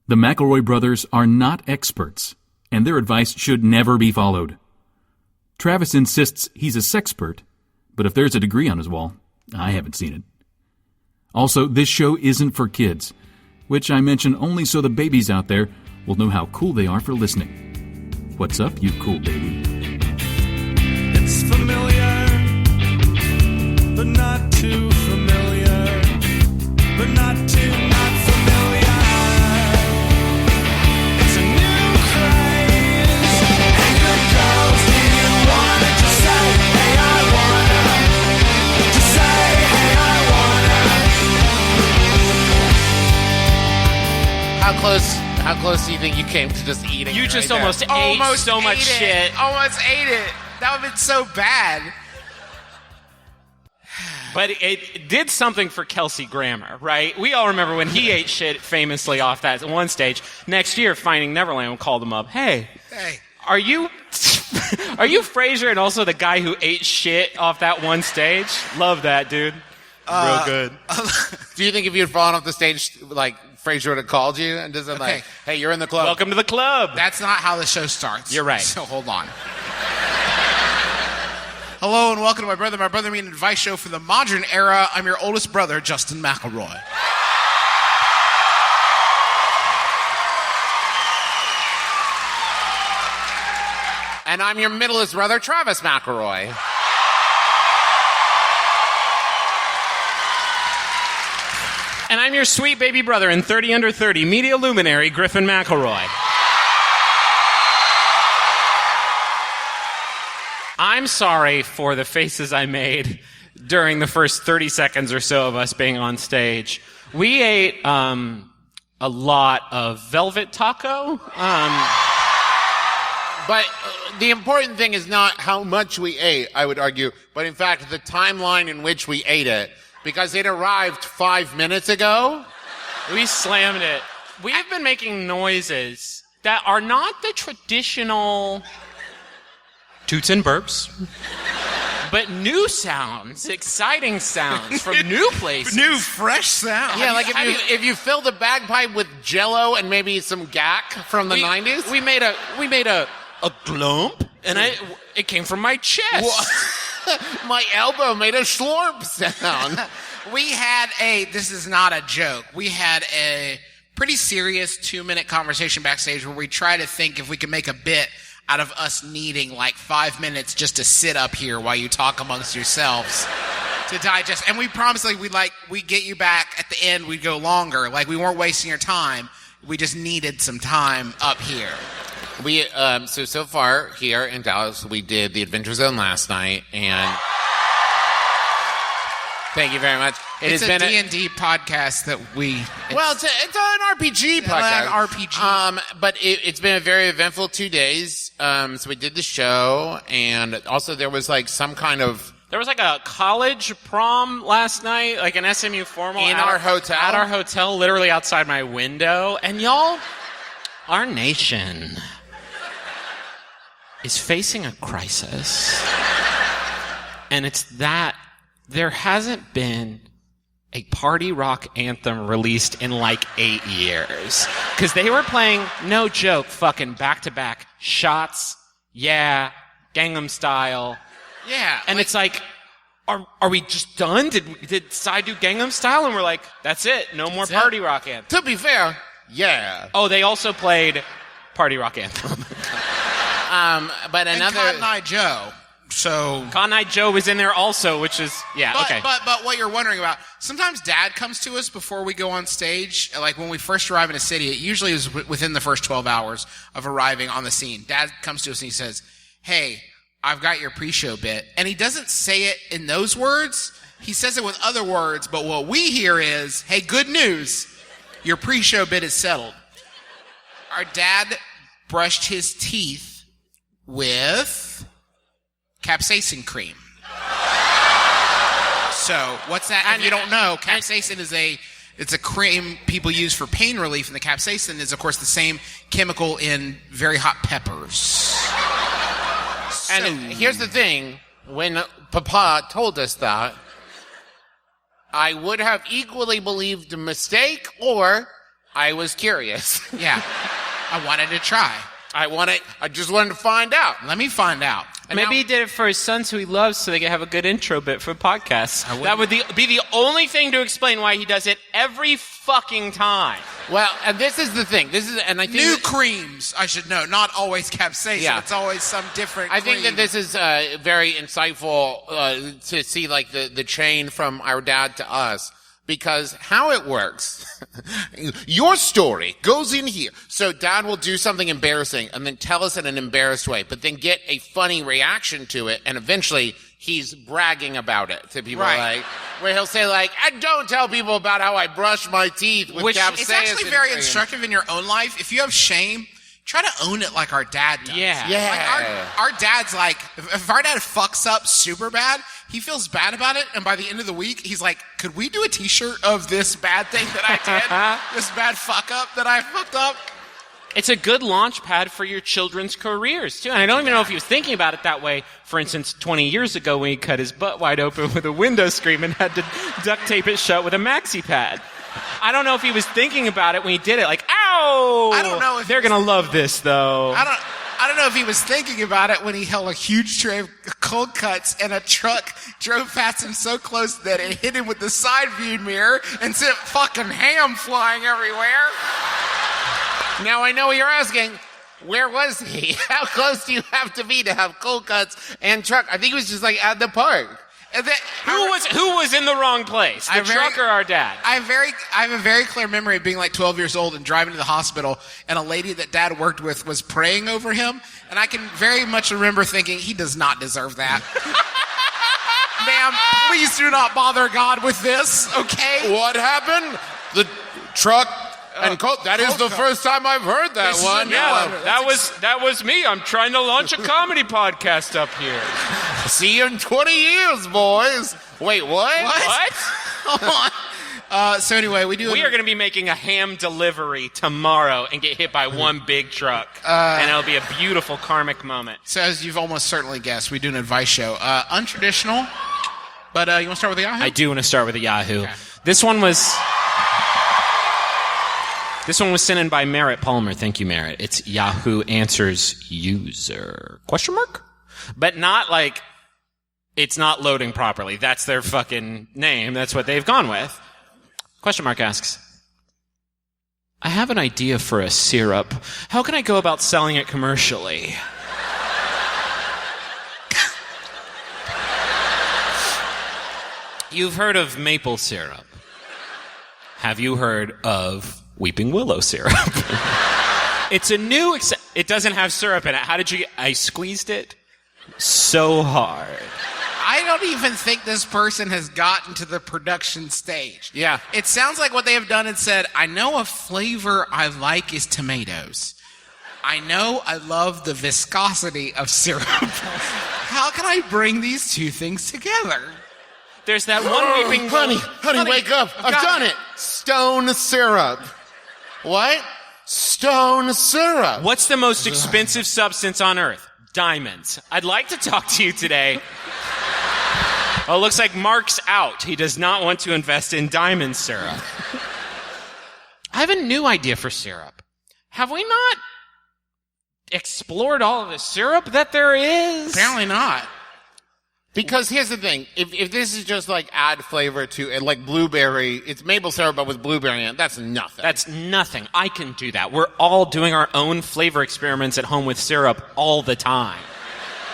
The McElroy brothers are not experts, and their advice should never be followed. Travis insists he's a sexpert, but if there's a degree on his wall, I haven't seen it. Also, this show isn't for kids, which I mention only so the babies out there will know how cool they are for listening. What's up, you cool baby? It's familiar, but not too familiar, but not too not familiar. It's a new craze. Hey, good girls, do you wanna just say, hey, I wanna? Just say, hey, I wanna. How close do you think you came to just eating? You it just right almost there? ate so much shit. Almost ate it. That would have been so bad. But it did something for Kelsey Grammer, right? We all remember when he ate shit famously off that one stage. Next year, Finding Neverland called him up. Hey, are you Frasier and also the guy who ate shit off that one stage? Love that, dude. Real good. Do you think if you had fallen off the stage, like, Frasier would have called you and just been like, hey, you're in the club. Welcome to the club. That's not how the show starts. You're right. So hold on. Hello and welcome to My Brother Me, an advice show for the modern era. I'm your oldest brother, Justin McElroy. And I'm your middleest brother, Travis McElroy. And I'm your sweet baby brother in 30 Under 30, media luminary, Griffin McElroy. I'm sorry for the faces I made during the first 30 seconds or so of us being on stage. We ate a lot of velvet taco. But the important thing is not how much we ate, I would argue, but in fact the timeline in which we ate it. Because it arrived 5 minutes ago. We slammed it. We've been making noises that are not the traditional toots and burps, but new sounds, exciting sounds from new places. New, fresh sound. Yeah, like if you filled a bagpipe with Jell-O and maybe some gack from the 90s. We made a glump, and it came from my chest. My elbow made a slurp sound. This is not a joke, we had a pretty serious 2-minute conversation backstage where we try to think if we could make a bit out of us needing like 5 minutes just to sit up here while you talk amongst yourselves to digest. And we promised we'd get you back at the end, we'd go longer. Like we weren't wasting your time. We just needed some time up here. We so far here in Dallas, we did the Adventure Zone last night, and thank you very much. It's a D&D podcast that it's an RPG podcast. An RPG. But it's been a very eventful 2 days. So we did the show, and also there was like some kind of... There was like a college prom last night, like an SMU formal. In our hotel? At our hotel, literally outside my window. And y'all, our nation is facing a crisis. And it's that there hasn't been a party rock anthem released in like 8 years. Because they were playing, no joke, fucking back-to-back Shots, Yeah, Gangnam Style. Yeah. And it's like, are we just done? Did Psy do Gangnam Style? And we're like, that's it. No more party rock anthem. To be fair, yeah. Oh, they also played Party Rock Anthem. But another... And Cotton Eye Joe. So Cotton Eye Joe was in there also, which is, okay. But what you're wondering about, sometimes Dad comes to us before we go on stage. Like when we first arrive in a city, it usually is within the first 12 hours of arriving on the scene. Dad comes to us and he says, hey, I've got your pre-show bit. And he doesn't say it in those words. He says it with other words, but what we hear is, hey, good news, your pre-show bit is settled. Our dad brushed his teeth with capsaicin cream. So, what's that? And if you don't know, capsaicin is it's a cream people use for pain relief, and the capsaicin is, of course, the same chemical in very hot peppers. And here's the thing, when Papa told us that, I would have equally believed a mistake, or I was curious. Yeah. I wanted to try. I just wanted to find out. Let me find out. And Maybe now- he did it for his sons who he loves so they can have a good intro bit for podcasts. That would be the only thing to explain why he does it every fucking time. Well, and this is the thing. And I think new creams, I should know. Not always capsaicin. Yeah. It's always some different I think that cream. this is very insightful to see like the chain from our dad to us. Because how it works, your story goes in here. So dad will do something embarrassing and then tell us in an embarrassed way, but then get a funny reaction to it. And eventually he's bragging about it to people, Right. like, where he'll say like, I don't tell people about how I brush my teeth with Which- capsaicin. It's actually very cream." instructive in your own life. If you have shame, try to own it like our dad does. Yeah. Yeah. Like our dad's like, if our dad fucks up super bad, he feels bad about it, and by the end of the week, he's like, could we do a t-shirt of this bad thing that I did? This bad fuck up that I fucked up? It's a good launch pad for your children's careers, too. And I don't even know if he was thinking about it that way. For instance, 20 years ago when he cut his butt wide open with a window screen and had to duct tape it shut with a maxi pad. I don't know if he was thinking about it when he did it, like, ow! I don't know if They're going to love this, though. I don't know if he was thinking about it when he held a huge tray of cold cuts and a truck drove past him so close that it hit him with the side view mirror and sent fucking ham flying everywhere. Now I know what you're asking. Where was he? How close do you have to be to have cold cuts and truck? I think he was just like at the park. And then, Who was in the wrong place? The truck or our dad? I have a very clear memory of being like 12 years old and driving to the hospital, and a lady that dad worked with was praying over him, and I can very much remember thinking, he does not deserve that. Ma'am, please do not bother God with this, okay? What happened? The truck and cold. That is cold the cut. first time I've heard that This is one. a new one. That was me. I'm trying to launch a comedy podcast up here. See you in 20 years, boys. Wait, what? What? So anyway, we We are going to be making a ham delivery tomorrow and get hit by one big truck. And it'll be a beautiful karmic moment. So as you've almost certainly guessed, we do an advice show. Untraditional, but you want to start with the Yahoo? I do want to start with a Yahoo. Okay. This one was sent in by Merritt Palmer. Thank you, Merritt. It's Yahoo Answers User. Question mark? But not like it's not loading properly. That's their fucking name. That's what they've gone with. Question mark asks, I have an idea for a syrup. How can I go about selling it commercially? You've heard of maple syrup. Have you heard of weeping willow syrup? It's a new... it doesn't have syrup in it. How did you... I squeezed it so hard. I don't even think this person has gotten to the production stage. Yeah. It sounds like what they have done and said, I know a flavor I like is tomatoes. I know I love the viscosity of syrup. How can I bring these two things together? There's that one weeping willow... Honey, wake up. I've done it. Stone syrup. What? Stone syrup. What's the most expensive substance on Earth? Diamonds. I'd like to talk to you today. Oh, it looks like Mark's out. He does not want to invest in diamond syrup. I have a new idea for syrup. Have we not explored all of the syrup that there is? Apparently not. Because here's the thing. If this is just like add flavor to it, like blueberry, it's maple syrup but with blueberry in it, that's nothing. That's nothing. I can do that. We're all doing our own flavor experiments at home with syrup all the time.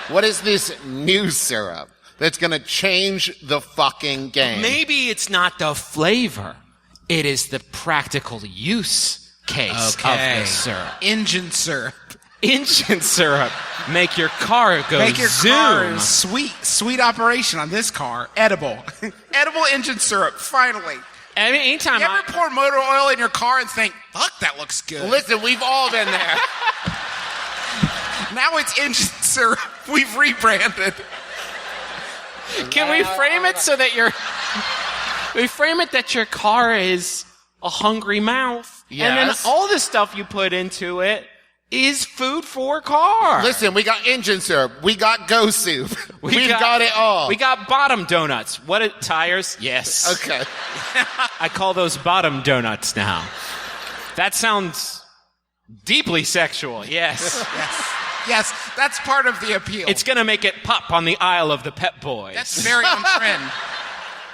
What is this new syrup that's going to change the fucking game? Maybe it's not the flavor. It is the practical use case of the syrup. Engine syrup. Engine syrup. Make your car go Make your zoom. car sweet operation on this car. Edible. Edible engine syrup, finally. I mean, anytime You ever pour motor oil in your car and think, fuck, that looks good. Listen, we've all been there. Now it's engine syrup. We've rebranded. Can we frame it so that your car is a hungry mouth? Yes. And then all the stuff you put into it is food for car. Listen, we got engine syrup. We got go soup. We've got it all. We got bottom donuts. Tires? Yes. Okay. I call those bottom donuts now. That sounds deeply sexual. Yes. Yes, that's part of the appeal. It's going to make it pop on the aisle of the Pep Boys. That's very on trend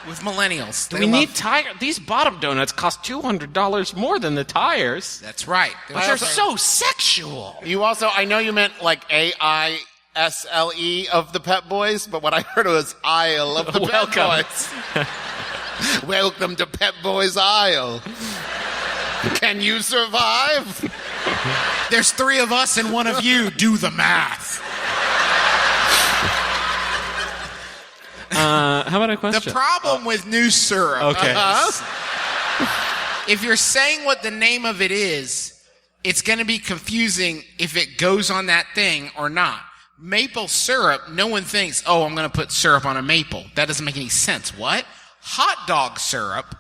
with millennials. Do we need tire? These bottom donuts cost $200 more than the tires. That's right. But they're so sexual. You also, I know you meant like AISLE of the Pep Boys, but what I heard was aisle of the Welcome. Pep Boys. Welcome to Pep Boys Aisle. Can you survive? There's 3 of us and 1 of you. Do the math. How about a question? The problem with new syrup. Okay. If you're saying what the name of it is, it's going to be confusing if it goes on that thing or not. Maple syrup, no one thinks, oh, I'm going to put syrup on a maple. That doesn't make any sense. What? Hot dog syrup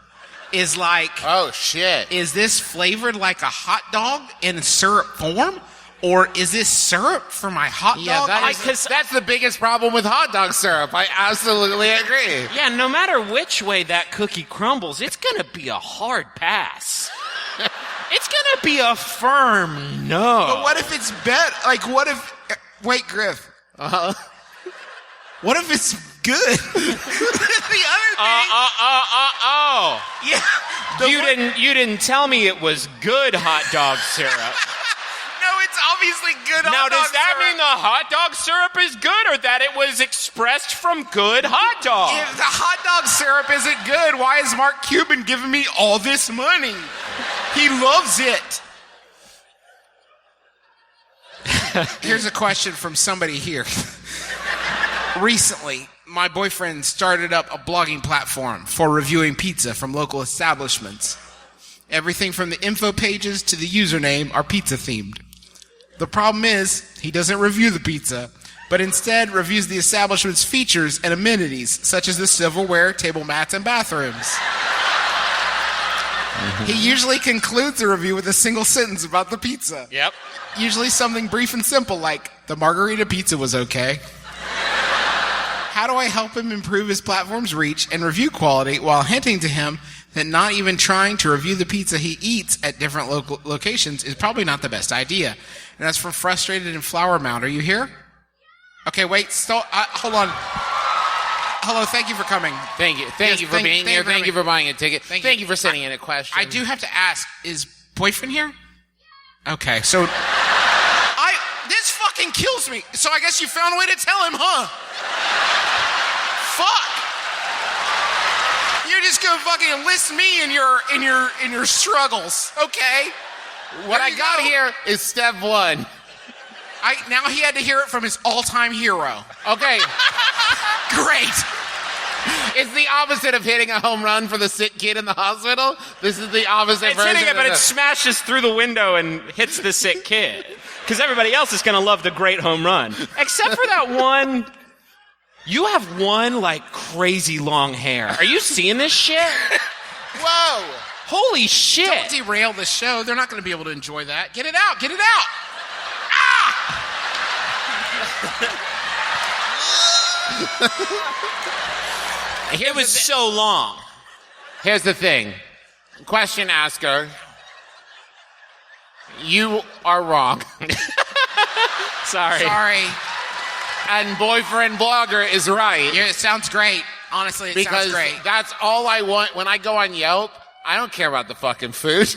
is like, Oh, shit. is this flavored like a hot dog in syrup form? Or is this syrup for my hot dog? That's the biggest problem with hot dog syrup. I absolutely agree. Yeah, no matter which way that cookie crumbles, it's going to be a hard pass. It's going to be a firm no. But what if it's like, what if... Wait, Griff. Uh-huh. What if it's good? The other thing... Yeah. You didn't tell me it was good hot dog syrup. No, it's obviously good Now, hot dog does that syrup. mean the hot dog syrup is good, or that it was expressed from good hot dogs? If the hot dog syrup isn't good, why is Mark Cuban giving me all this money? He loves it. Here's a question from somebody here. Recently, my boyfriend started up a blogging platform for reviewing pizza from local establishments. Everything from the info pages to the username are pizza themed. The problem is, he doesn't review the pizza, but instead reviews the establishment's features and amenities, such as the silverware, table mats, and bathrooms. He usually concludes the review with a single sentence about the pizza. Yep. Usually something brief and simple like, the margarita pizza was okay. How do I help him improve his platform's reach and review quality while hinting to him that not even trying to review the pizza he eats at different local locations is probably not the best idea? And that's from Frustrated in Flower Mound. Are you here? Okay, wait. Hold on. Hello, thank you for coming. Thank you. Thank you for being here. Thank you for buying a ticket. Thank you for sending in a question. I do have to ask, is boyfriend here? Okay, so... This fucking kills me. So I guess you found a way to tell him, huh? Fuck. You're just gonna fucking enlist me in your struggles, okay? What I got here is step 1. Now he had to hear it from his all-time hero. Okay. Great. It's the opposite of hitting a home run for the sick kid in the hospital. This is the opposite It's version hitting it, of but it the- smashes through the window and hits the sick kid. Because everybody else is going to love the great home run. Except for that one... You have one, like, crazy long hair. Are you seeing this shit? Whoa! Holy shit. Don't derail the show. They're not gonna be able to enjoy that. Get it out. Get it out. It was so long. Here's the thing. Question asker. You are wrong. Sorry. And boyfriend blogger is right. Yeah, it sounds great. Honestly, it Because sounds great. that's all I want. When I go on Yelp, I don't care about the fucking food.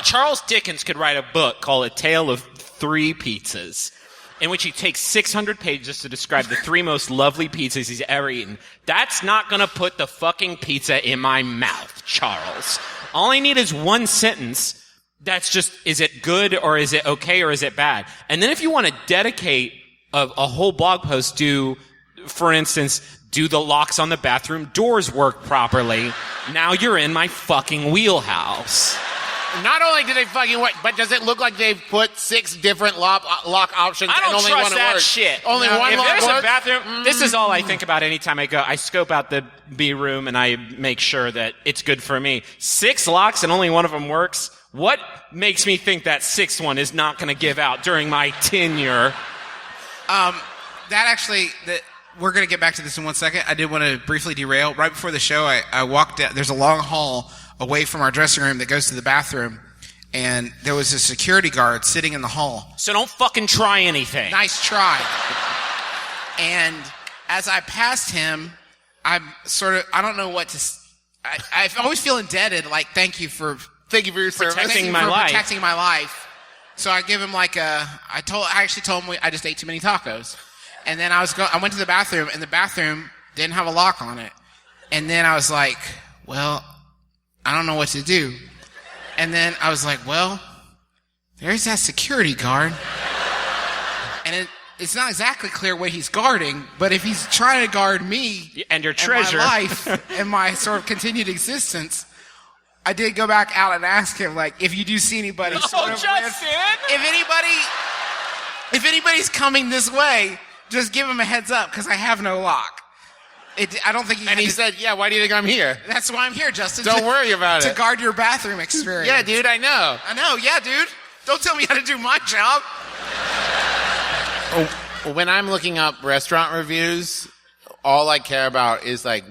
Charles Dickens could write a book called A Tale of Three Pizzas, in which he takes 600 pages to describe the 3 most lovely pizzas he's ever eaten. That's not gonna put the fucking pizza in my mouth, Charles. All I need is one sentence that's just, is it good or is it okay or is it bad? And then if you want to dedicate a whole blog post to, for instance, do the locks on the bathroom doors work properly? Now you're in my fucking wheelhouse. Not only do they fucking work, but does it look like they've put 6 different lock options I and don't only trust one that works? shit. Only one if lock there's a works? bathroom, this is all I think about anytime I go. I scope out the B room and I make sure that it's good for me. 6 locks and only one of them works. What makes me think that 6th one is not going to give out during my tenure? We're going to get back to this in one second. I did want to briefly derail. Right before the show, I walked out. There's a long hall away from our dressing room that goes to the bathroom, and there was a security guard sitting in the hall. So don't fucking try anything. Nice try. And as I passed him, I'm sort of, I don't know what to, I always feel indebted, like, thank you for your service. Protecting Thank my you for life. protecting my life. So I give him like I actually told him I just ate too many tacos. And then I went to the bathroom, and the bathroom didn't have a lock on it. And then I was like, well, I don't know what to do. And then I was like, well, there's that security guard. And it's not exactly clear what he's guarding, but if he's trying to guard me And your treasure. my life and my sort of continued existence, I did go back out and ask him, like, if you do see anybody sort of Justin! if anybody's coming this way, just give him a heads up, because I have no lock. I don't think And he said, yeah, why do you think I'm here? that's why I'm here, Justin. Don't worry about to it. guard your bathroom experience. Yeah, dude, I know. I know, yeah, dude. Don't tell me how to do my job. When I'm looking up restaurant reviews, all I care about is like,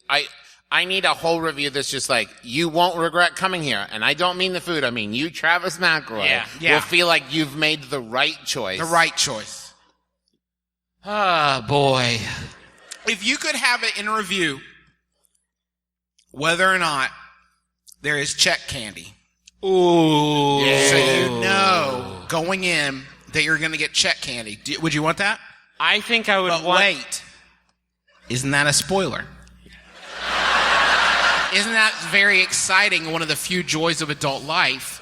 I need a whole review that's just like, you won't regret coming here. And I don't mean the food. I mean, you, Travis McElroy, Yeah. will feel like you've made the right choice. The right choice. Oh, boy. If you could have it in a review, whether or not there is check candy. Ooh. So you know going in that you're going to get check candy. Would you want that? I think I would But want... wait. Isn't that a spoiler? Isn't that very exciting, one of the few joys of adult life?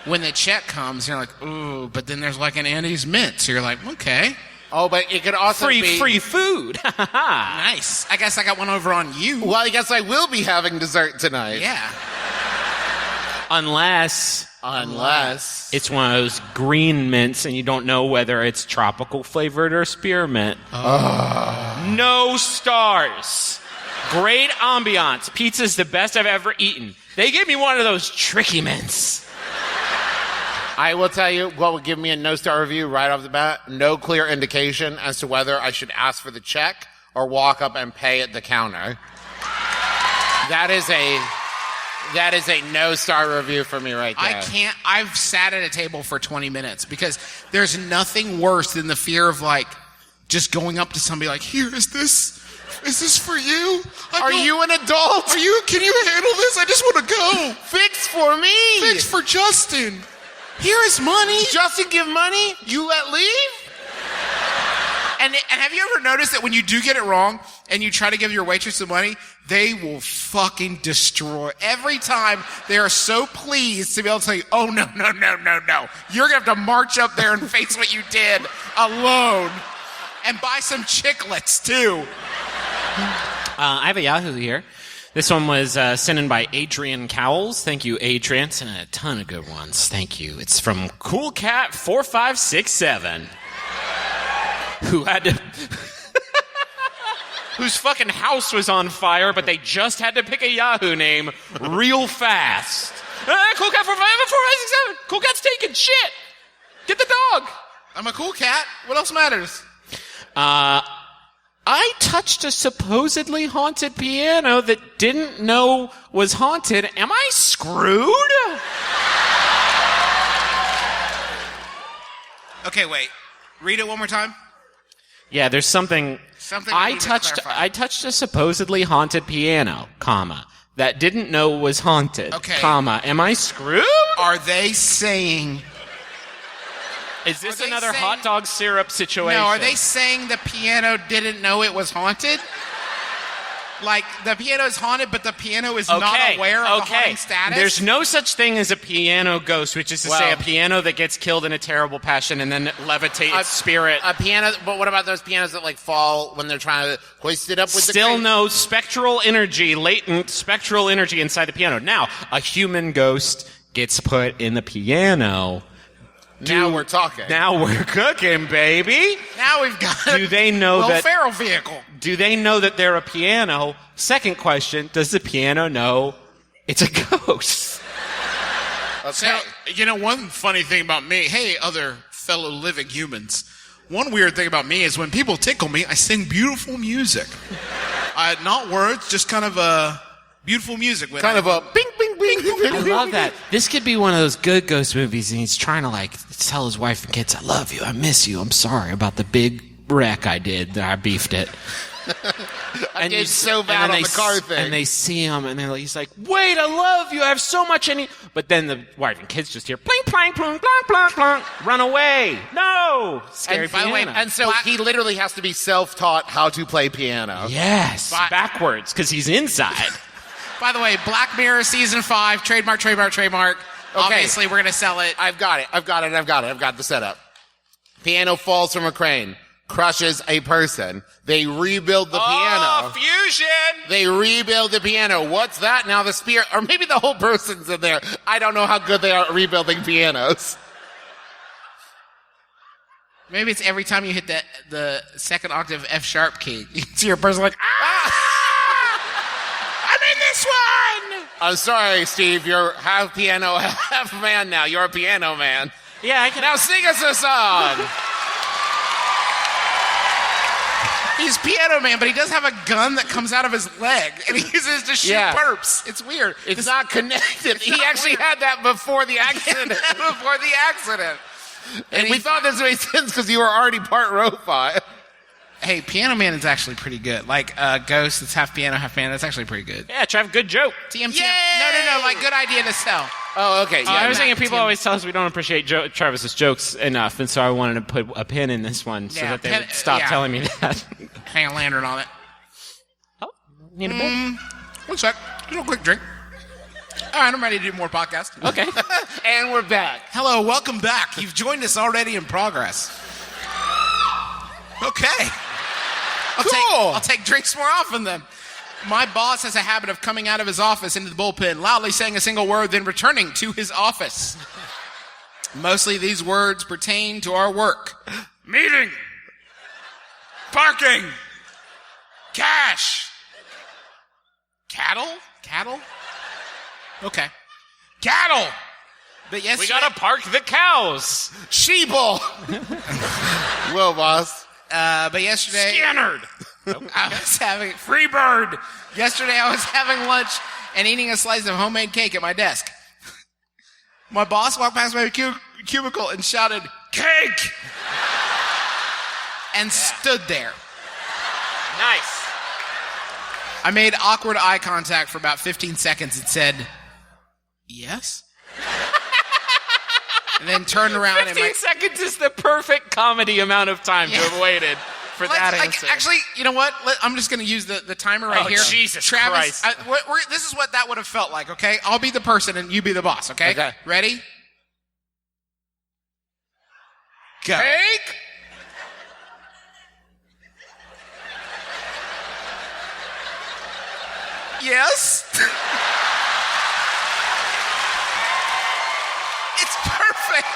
When the check comes, you're like, ooh, but then there's like an Andy's Mint. So you're like, okay. Oh, but it could also be... Free food. Nice. I guess I got one over on you. Well, I guess I will be having dessert tonight. Yeah. Unless it's one of those green mints and you don't know whether it's tropical flavored or spearmint. No stars. Great ambiance. Pizza's the best I've ever eaten. They gave me one of those tricky mints. I will tell you what will give me a no-star review right off the bat. No clear indication as to whether I should ask for the check or walk up and pay at the counter. That is a no-star review for me right there. I can't. I've sat at a table for 20 minutes because there's nothing worse than the fear of like just going up to somebody like, here, is this for you? Are you an adult? Can you handle this? I just want to go. Fix for me. Thanks for Justin. Here is money. Justin give money? You let leave? And have you ever noticed that when you do get it wrong and you try to give your waitress some money, they will fucking destroy. Every time they are so pleased to be able to tell you, oh, no. You're going to have to march up there and face what you did alone. And buy some chiclets, too. I have a Yahoo here. This one was sent in by Adrian Cowles. Thank you, Adrian. Sent in a ton of good ones. Thank you. It's from Cool Cat 4567. Who had to... whose fucking house was on fire, but they just had to pick a Yahoo name real fast. Cool Cat 4567. Cool Cat's taking shit. Get the dog. I'm a cool cat. What else matters? I touched a supposedly haunted piano that didn't know was haunted. Am I screwed? Okay, wait. Read it one more time. Yeah, there's something. Something we need to clarify. I touched a supposedly haunted piano, comma, that didn't know was haunted. Okay. Comma. Am I screwed? Are they saying... Is this Are they another saying- hot dog syrup situation? No, are they saying the piano didn't know it was haunted? Like, the piano is haunted, but the piano is not aware of the haunting status? There's no such thing as a piano ghost, which is to say Well- a piano that gets killed in a terrible passion and then levitates spirit. A piano, but what about those pianos that like fall when they're trying to hoist it up with Still the no spectral energy, latent spectral energy inside the piano. Now, a human ghost gets put in the piano. Now we're talking. Now we're cooking, baby. Now we've got Do they know Will that? Ferrell vehicle. Do they know that they're a piano? Second question: does the piano know it's a ghost? Okay. So, one funny thing about me, hey, other fellow living humans, one weird thing about me is when people tickle me, I sing beautiful music. Not words, just kind of beautiful music. Kind of a bing, bing, bing. I love that. This could be one of those good ghost movies, and he's trying to like tell his wife and kids, "I love you, I miss you, I'm sorry about the big wreck I did. That I beefed it." I did so bad on the car thing. And they see him, and he's like, "Wait, I love you. I have so much in you." But then the wife and kids just hear, "Pling, plang, plung, plong, plong, plong. Run away. No." Scary And by the piano. way, and so he literally has to be self-taught how to play piano. yes, backwards, because he's inside. By the way, Black Mirror season 5, trademark. Obviously, we're gonna sell it. I've got it. I've got the setup. Piano falls from a crane, crushes a person. They rebuild the piano. Fusion! They rebuild the piano. What's that? Now the spirit, or maybe the whole person's in there. I don't know how good they are at rebuilding pianos. Maybe it's every time you hit the second octave F sharp key, you see your person like, ah! I'm in this one! I'm sorry, Steve. You're half piano, half man now. You're a piano man. Yeah, I can. Now sing us a song. He's piano man, but he does have a gun that comes out of his leg, and he uses it to shoot perps. It's weird. It's not connected. He actually had that before the accident. And we thought this made sense because you were already part robot. Hey, Piano Man is actually pretty good. Like Ghost, it's half piano, half man. That's actually pretty good. Yeah, Trav, good joke. TM. No. Like good idea to sell. Oh, okay. Yeah, I was thinking people always tell us we don't appreciate Travis's jokes enough, and so I wanted to put a pin in this one so that they would stop telling me that. Hang a lantern on it. Oh, need a bit? One sec. Just a quick drink. All right, I'm ready to do more podcast. Okay. And we're back. Hello, welcome back. You've joined us already in progress. Okay. I'll take drinks more often then. My boss has a habit of coming out of his office into the bullpen, loudly saying a single word, then returning to his office. Mostly these words pertain to our work. Meeting. Parking. Cash. Cattle? Okay. Cattle. But yes, We gotta park the cows. Sheeple. Whoa, boss. But yesterday, Scannerd. I was having Freebird. Yesterday, I was having lunch and eating a slice of homemade cake at my desk. My boss walked past my cubicle and shouted, "Cake!" and stood there. Nice. I made awkward eye contact for about 15 seconds and said, "Yes?" and then turned around 15 seconds is the perfect comedy amount of time to have waited for that answer. Actually, you know what? I'm just going to use the timer right here. Jesus Travis, Christ. this is what that would have felt like, okay? I'll be the person and you be the boss, okay? Okay. Ready? Go. Cake? Yes? It's perfect.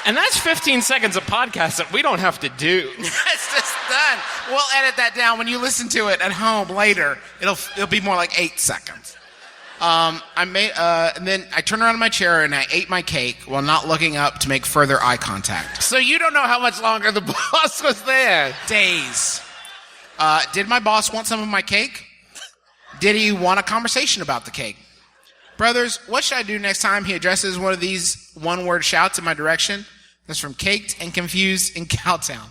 And that's 15 seconds of podcast that we don't have to do. It's just done. We'll edit that down. When you listen to it at home later, it'll be more like 8 seconds. And then I turned around in my chair and I ate my cake while not looking up to make further eye contact. So you don't know how much longer the boss was there. Days. Did my boss want some of my cake? Did he want a conversation about the cake? Brothers, what should I do next time he addresses one of these one-word shouts in my direction? That's from Caked and Confused in Cowtown.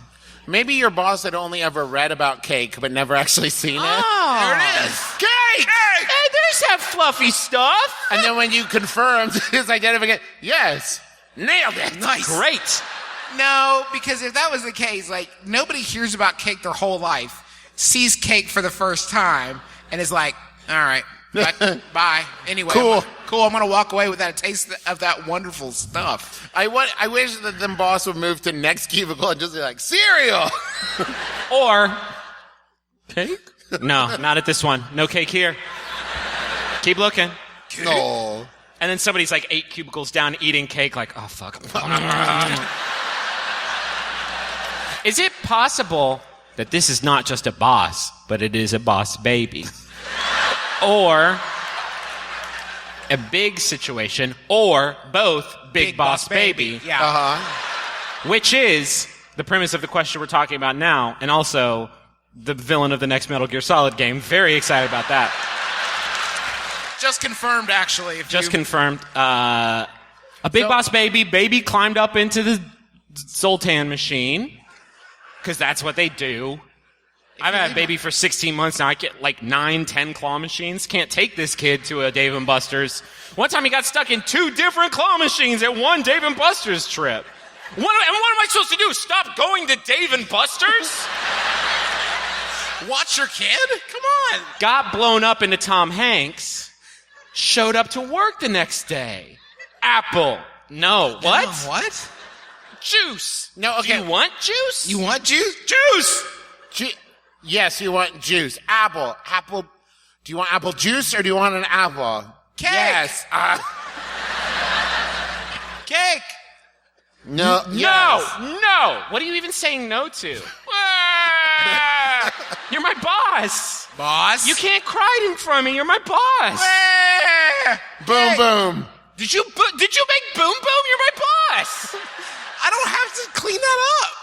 Maybe your boss had only ever read about cake but never actually seen it. There it is. Cake! Hey, there's that fluffy stuff. And then when you confirmed his identification, yes, nailed it. Nice. Great. No, because if that was the case, like, nobody hears about cake their whole life, sees cake for the first time, and is like, all right, bye. Anyway, Cool. I'm going to walk away with that taste of that wonderful stuff. I wish that the boss would move to next cubicle and just be like, cereal. Or cake? No, not at this one. No cake here. Keep looking. No. And then somebody's like 8 cubicles down eating cake like, oh, fuck. Is it possible that this is not just a boss, but it is a boss baby? Or a big situation, or both big boss baby. Yeah. Which is the premise of the question we're talking about now, and also the villain of the next Metal Gear Solid game. Very excited about that. Just confirmed, actually. Just confirmed. A Big Boss baby climbed up into the Zoltan machine, because that's what they do. I've had a baby for 16 months now. I get like 9, 10 claw machines. Can't take this kid to a Dave & Buster's. One time he got stuck in 2 different claw machines at one Dave & Buster's trip. What am I supposed to do? Stop going to Dave & Buster's? Watch your kid? Come on. Got blown up into Tom Hanks. Showed up to work the next day. Apple. No. What? What? Juice. No, okay. Do you want juice? You want juice? Juice! Yes, you want juice. Apple. Apple. Do you want apple juice or do you want an apple? Cake. Yes. Cake. No. No. What are you even saying no to? You're my boss. Boss. You can't cry in front of me. You're my boss. Boom, boom. Did you make boom boom? You're my boss. I don't have to clean that up.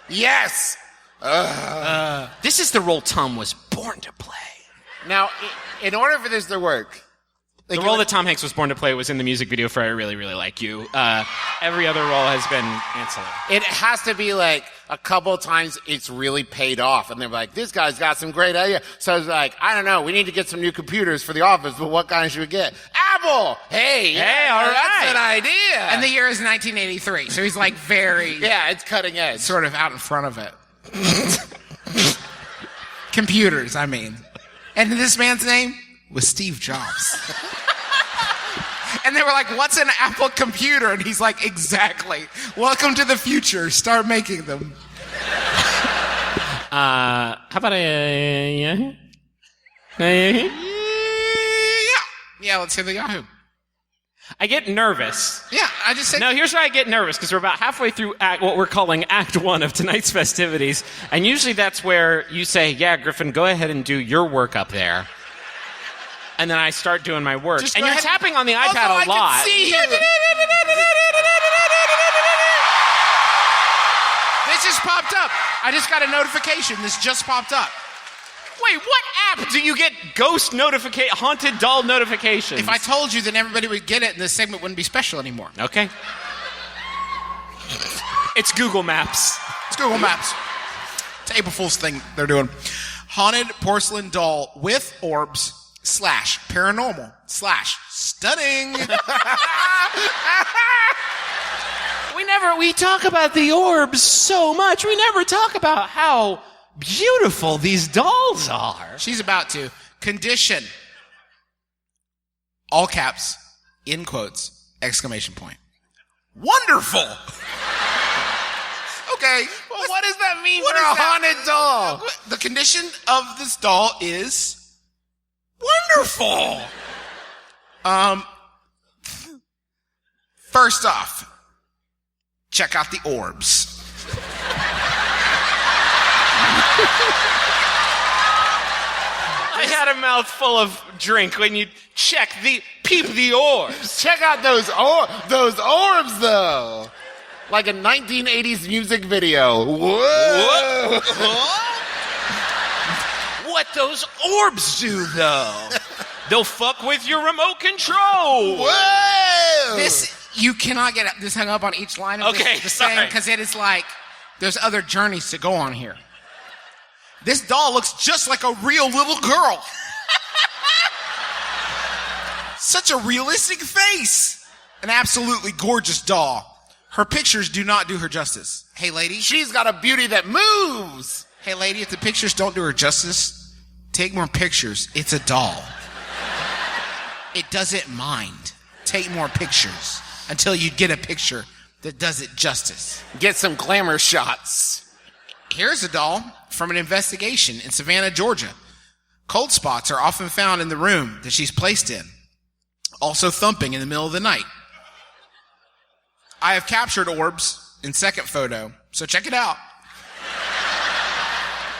Yes. This is the role Tom was born to play. Now, in order for this to work, The role that Tom Hanks was born to play was in the music video for I Really, Really Like You. Every other role has been ancillary. it has to be like a couple of times it's really paid off. And they're like, this guy's got some great idea. So it's like, I don't know, we need to get some new computers for the office, but what kind should we get? Apple! Hey, all that's right. an idea. And the year is 1983, so he's like very yeah, it's cutting edge. sort of out in front of it. Computers, I mean. And this man's name was Steve Jobs. And they were like, what's an Apple computer? And he's like, exactly. Welcome to the future. Start making them. How about a Yahoo? Yeah, let's hear the Yahoo. I get nervous. Yeah, I just said... No, here's why I get nervous, because we're about halfway through what we're calling Act 1 of tonight's festivities, and usually that's where you say, yeah, Griffin, go ahead and do your work up there. And then I start doing my work. Just And go you're ahead tapping on the iPad Also, a lot. I can see you. This just popped up. I just got a notification. This just popped up. Wait, what app do you get ghost haunted doll notifications? If I told you, then everybody would get it, and this segment wouldn't be special anymore. Okay. It's Google Maps. It's Google Maps. It's an April Fool's thing they're doing. Haunted porcelain doll with orbs / paranormal / stunning. We talk about the orbs so much. We never talk about how beautiful these dolls are. She's about to. Condition. All caps, in quotes, exclamation point. Wonderful. Okay. Well, what does that mean What for a is that? haunted doll? The condition of this doll is wonderful. First off, check out the orbs. I had a mouthful of drink when you peep the orbs. Check out those orbs, though. Like a 1980s music video. Whoa! What those orbs do, though? They'll fuck with your remote control. Whoa! You cannot get this hung up on each line of Okay, this sorry. because it is like there's other journeys to go on here. This doll looks just like a real little girl. Such a realistic face. An absolutely gorgeous doll. Her pictures do not do her justice. Hey, lady. She's got a beauty that moves. Hey, lady, if the pictures don't do her justice, take more pictures. It's a doll. It doesn't mind. Take more pictures until you get a picture that does it justice. Get some glamour shots. Here's a doll from an investigation in Savannah, Georgia. Cold spots are often found in the room that she's placed in, also thumping in the middle of the night. I have captured orbs in second photo, so check it out.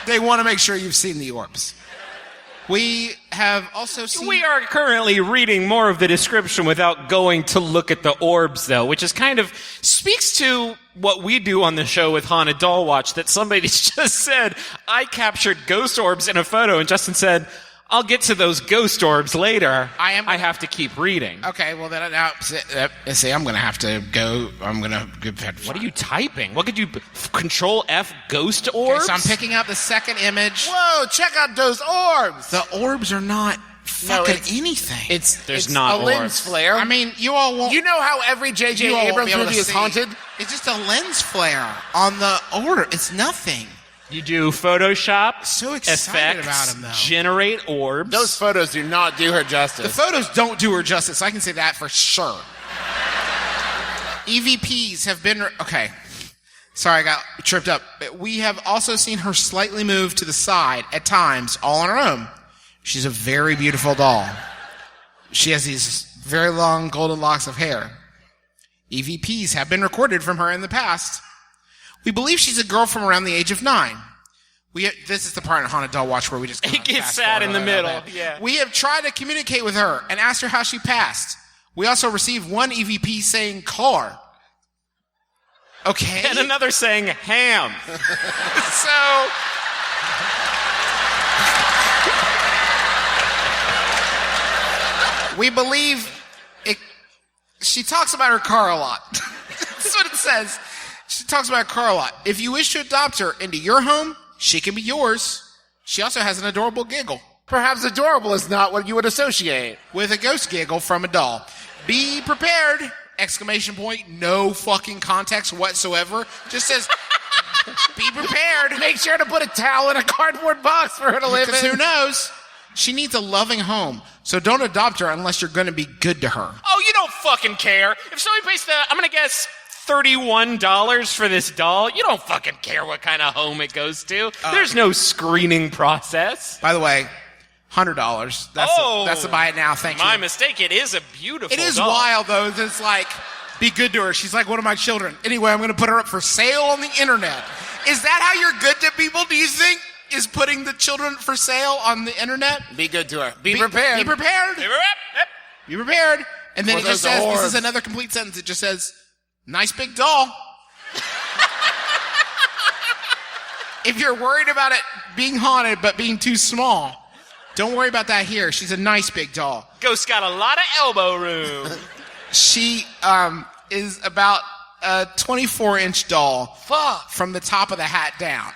They want to make sure you've seen the orbs. We have also seen... We are currently reading more of the description without going to look at the orbs, though, which is kind of speaks to what we do on the show with Haunted Doll Watch, that somebody just said, I captured ghost orbs in a photo, and Justin said, I'll get to those ghost orbs later. I have to keep reading. Okay, well then now see, I'm gonna have to go. I'm gonna. What are you typing? What could you Control F ghost Okay, orbs? so I'm picking out the second image. Whoa, check out those orbs. The orbs are not fucking it's- anything. There's it's not a lens orbs. flare. I mean, you all won't. you know how every J.J. you all won't Abrams be able movie to is see. haunted? It's just a lens flare on the orb. It's nothing. You do Photoshop, So excited effects, about 'em, though. generate orbs. Those photos do not do her The justice. photos don't do her justice. I can say that for sure. EVPs have been okay. Sorry, I got tripped up. We have also seen her slightly move to the side at times, all on her own. She's a very beautiful doll. She has these very long golden locks of hair. EVPs have been recorded from her in the past. We believe she's a girl from around the age of 9. This is the part in Haunted Doll Watch where we just It gets fast sad forward in the a little middle, bit. yeah. We have tried to communicate with her and asked her how she passed. We also received one EVP saying car. Okay. and another saying ham. So we believe it. She talks about her car a lot. That's what it says. She talks about her car a lot. If you wish to adopt her into your home, she can be yours. She also has an adorable giggle Perhaps adorable is not what you would associate. with a ghost giggle from a doll. Be prepared! Exclamation point. No fucking context whatsoever. Just says, be prepared. Make sure to put a towel in a cardboard box for her to live Because in. who knows? She needs a loving home. So don't adopt her unless you're going to be good to her. Oh, you don't fucking care. If somebody pays I'm gonna guess $31 for this doll, you don't fucking care what kind of home it goes to. There's no screening process. By the way, $100. That's the buy it now. Thank My you. mistake. It is a beautiful It is doll. wild though. It's like, be good to her. She's like one of my children. Anyway, I'm going to put her up for sale on the internet. Is that how you're good to people? Do you think is putting the children for sale on the internet? Be good to her. Be prepared. Be prepared. Yep. Be prepared. And then For it just those says, this orbs. is another complete sentence. It just says, nice big doll. If you're worried about it being haunted but being too small, don't worry about that here. She's a nice big doll. Ghost got a lot of elbow room. She is about a 24-inch doll from the top of the hat down.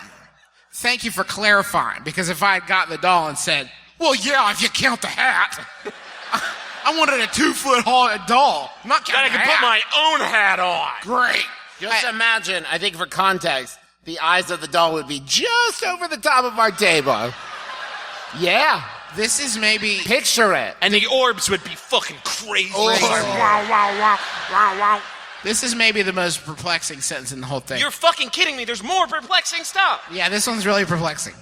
Thank you for clarifying, because if I had gotten the doll and said, well, yeah, if you count the hat, I wanted a 2-foot doll. I'm not Then I counting can the put hat. my own hat on. Great. Just imagine, I think for context, the eyes of the doll would be just over the top of our table. Yeah. This is maybe... Picture it. And the orbs would be fucking crazy. This is maybe the most perplexing sentence in the whole thing. You're fucking kidding me. There's more perplexing stuff. Yeah, this one's really perplexing.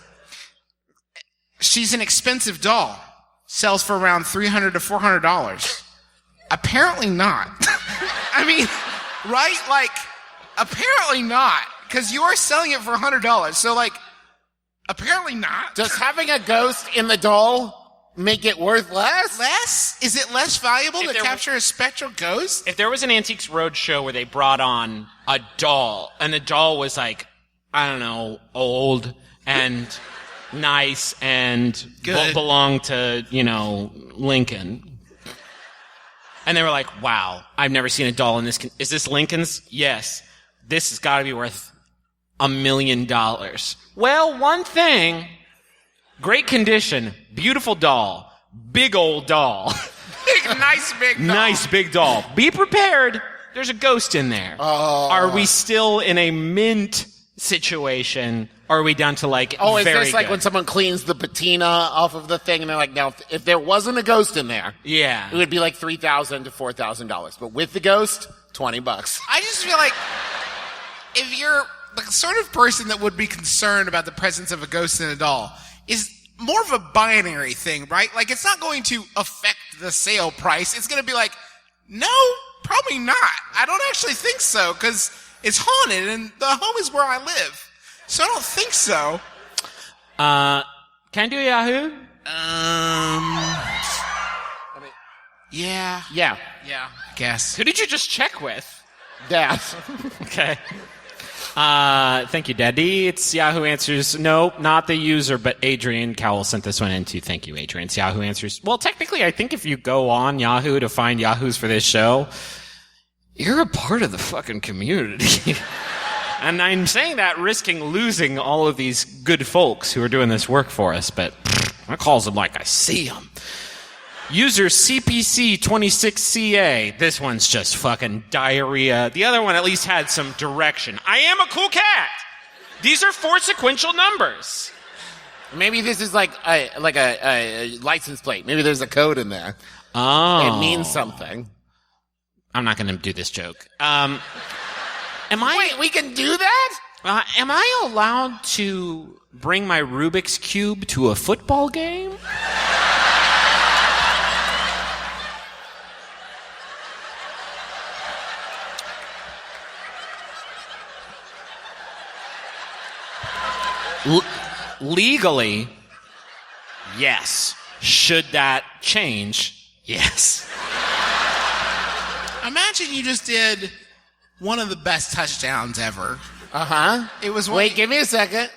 She's an expensive doll. Sells for around $300 to $400. Apparently not. I mean, right? Like, apparently not. Because you are selling it for $100. So, like, apparently not. Does having a ghost in the doll make it worth less? Less? Is it less valuable If to there capture a spectral ghost? If there was an Antiques Roadshow where they brought on a doll, and the doll was like, I don't know, old and nice and Good. belonged to, Lincoln. And they were like, wow, I've never seen a doll in this. Is this Lincoln's? Yes. This has got to be worth $1 million. Well, one thing, great condition, beautiful doll, big old doll. Nice big doll. Nice big doll. Be prepared. There's a ghost in there. Are we still in a mint situation? Or are we down to like Oh, is very this like good? when someone cleans the patina off of the thing and they're like, now, if there wasn't a ghost in there, Yeah. it would be like $3,000 to $4,000. But with the ghost, $20. I just feel like if you're the sort of person that would be concerned about the presence of a ghost in a doll is more of a binary thing, right? Like, it's not going to affect the sale price. It's going to be like, no, probably not. I don't actually think so, because it's haunted and the home is where I live. So I don't think so. Can I do Yahoo? Yeah. Yeah. Yeah. I guess. Who did you just check with? Dad. Okay. Thank you, Daddy. It's Yahoo Answers. No, not the user, but Adrian Cowell sent this one in too. Thank you, Adrian. It's Yahoo Answers. Well, technically, I think if you go on Yahoo to find Yahoos for this show, you're a part of the fucking community. And I'm saying that risking losing all of these good folks who are doing this work for us, but I calls them like I see them. User CPC26CA. This one's just fucking diarrhea. The other one at least had some direction. I am a cool cat. These are 4 sequential numbers. Maybe this is like a license plate. Maybe there's a code in there. Oh. It means something. I'm not going to do this joke. Am I? Wait, we can do that? Am I allowed to bring my Rubik's Cube to a football game? Legally, yes. Should that change? Yes. Imagine you just did one of the best touchdowns ever. Uh-huh. It was Wait, give me a second.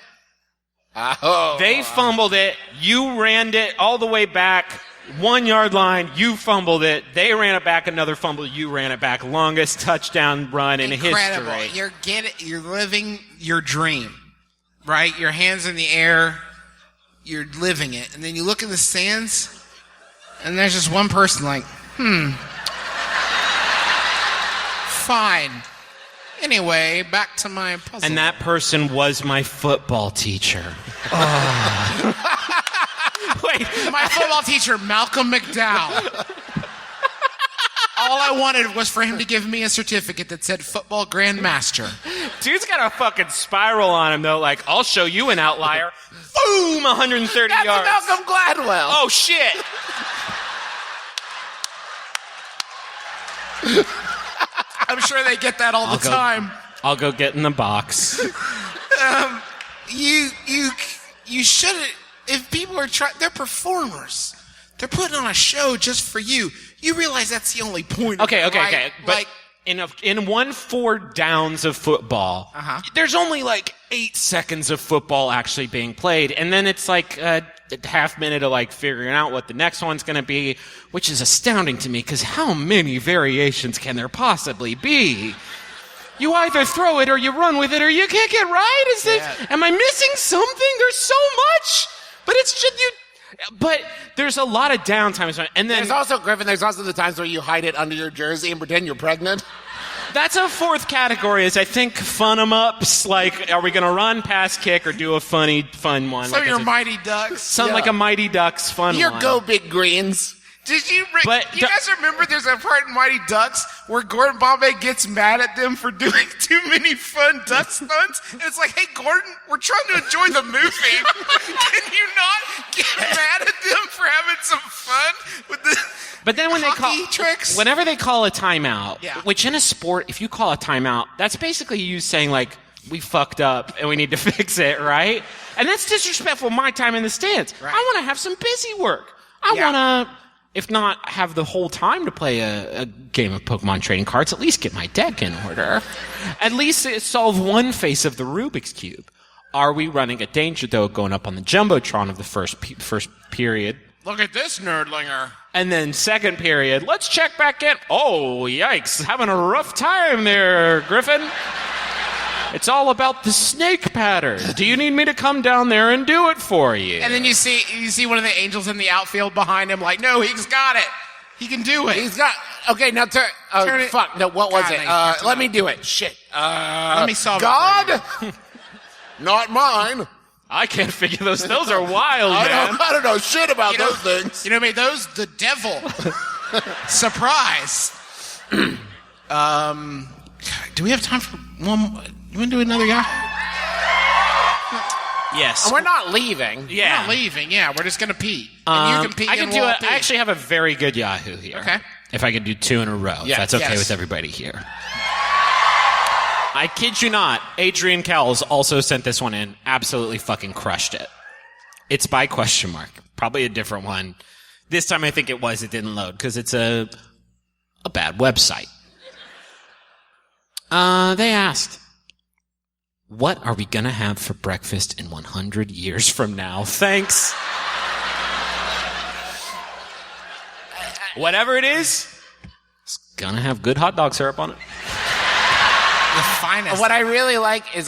Oh. They fumbled it. You ran it all the way back. 1 yard line. You fumbled it. They ran it back. Another fumble. You ran it back. Longest touchdown run in incredible. history. You're living your dream, right? Your hands in the air. You're living it. And then you look in the stands, and there's just one person like, fine. Anyway, back to my puzzle. And that person was my football teacher. Wait, my football teacher, Malcolm McDowell. All I wanted was for him to give me a certificate that said football grandmaster. dude's got a fucking spiral on him, though. Like, I'll show you an outlier. Boom, 130 That's yards. Malcolm Gladwell. Oh, shit. I'm sure they get that all the time. I'll go get in the box. You shouldn't. If people are trying, they're performers. They're putting on a show just for you. You realize that's the only point. Okay. Right? But Like, in 1/4 downs of football, there's only like 8 seconds of football actually being played, and then it's like a half minute of like figuring out what the next one's going to be, which is astounding to me because how many variations can there possibly be? You either throw it or you run with it or you kick it, right? Am I missing something? There's so much, but it's just you. But there's a lot of downtime, and then There's also, Griffin, there's also the times where you hide it under your jersey and pretend you're pregnant. that's a fourth category. Is I think fun 'em ups. Like, are we going to run, pass, kick, or do a fun one? so like you're it's Mighty Ducks. Sound like a Mighty Ducks fun You're one. Go Big Greens. Did you? But You guys remember? There's a part in Mighty Ducks where Gordon Bombay gets mad at them for doing too many fun duck stunts, and it's like, "Hey, Gordon, we're trying to enjoy the movie. Can you not get mad at them for having some fun with the?" But then when hockey tricks? whenever they call a timeout, Yeah. which in a sport, if you call a timeout, that's basically you saying like, we fucked up and we need to fix it, right? And that's disrespectful of my time in the stands. Right. I want to have some busy work. I want to, if not have the whole time to play a game of Pokemon trading cards, at least get my deck in order. At least solve one face of the Rubik's Cube. Are we running a danger, though, going up on the Jumbotron of the first period? Look at this nerdlinger. And then second period, let's check back in. Oh, yikes. Having a rough time there, Griffin. It's all about the snake pattern. Do you need me to come down there and do it for you? And then you see one of the angels in the outfield behind him, like, no, he's got it. He can do it. He's got. Okay, now turn. Oh, Turn it- fuck. No, what was God, it? no, you have to Let know. me do it. Shit. Let me solve it. God? Not mine. I can't figure those. Those are wild, man. I don't know shit about You know- those things. You know, made those the devil. Surprise. Do we have time for one? You want to do another guy? Yes. We're not leaving. We're Yeah. not leaving. Yeah, we're just gonna pee. And you can pee. I can and do we'll it. pee. I actually have a very good Yahoo here. Okay. If I could do 2 in a row, if Yeah, that's okay yes. with everybody here. I kid you not, Adrian Kells also sent this one in. Absolutely fucking crushed it. It's by question mark. Probably a different one. This time I think it was. It didn't load because it's a bad website. They asked, What are we going to have for breakfast in 100 years from now? Thanks. Whatever it is, it's going to have good hot dog syrup on it. The finest. What I really like is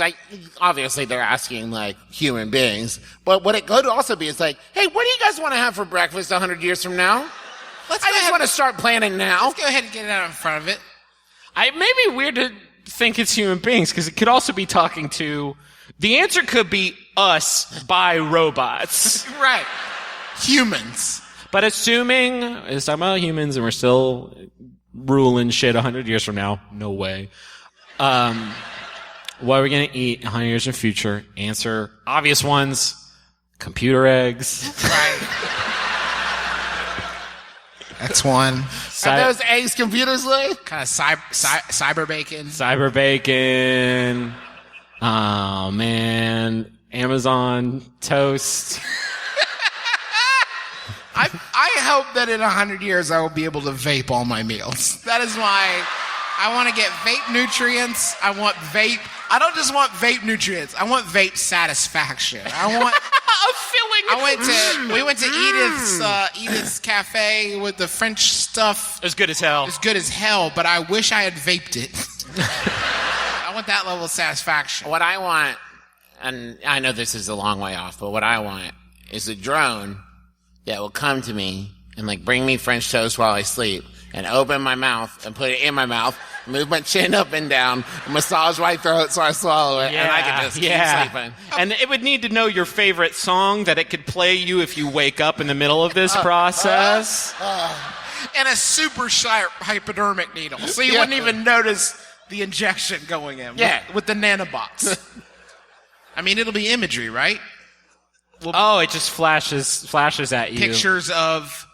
obviously they're asking like human beings, but what it could also be is like, hey, what do you guys want to have for breakfast 100 years from now? I just want to start planning now. Let's go ahead and get it out in front of it. It may be weird to think it's human beings because it could also be talking to. The answer could be us by robots. Right. Humans. But assuming it's talking about humans and we're still ruling shit 100 years from now, no way. What are we going to eat 100 years in the future? Answer obvious ones. Computer eggs. Right. That's one. Are those eggs computers lay? Kind of cyber bacon. Cyber bacon. Oh, man. Amazon toast. I hope that in 100 years I will be able to vape all my meals. That is I want to get vape nutrients. I want vape. I don't just want vape nutrients. I want vape satisfaction. I want a filling. We went to Edith's cafe with the French stuff. It was good as hell. It's good as hell, but I wish I had vaped it. I want that level of satisfaction. What I want, and I know this is a long way off, but what I want is a drone that will come to me and like bring me French toast while I sleep and open my mouth and put it in my mouth, move my chin up and down, massage my throat so I swallow it, and I can just keep sleeping. And it would need to know your favorite song that it could play you if you wake up in the middle of this process. And a super sharp hypodermic needle, so you wouldn't even notice the injection going in with the nanobots. I mean, it'll be imagery, right? It just flashes at you. Pictures of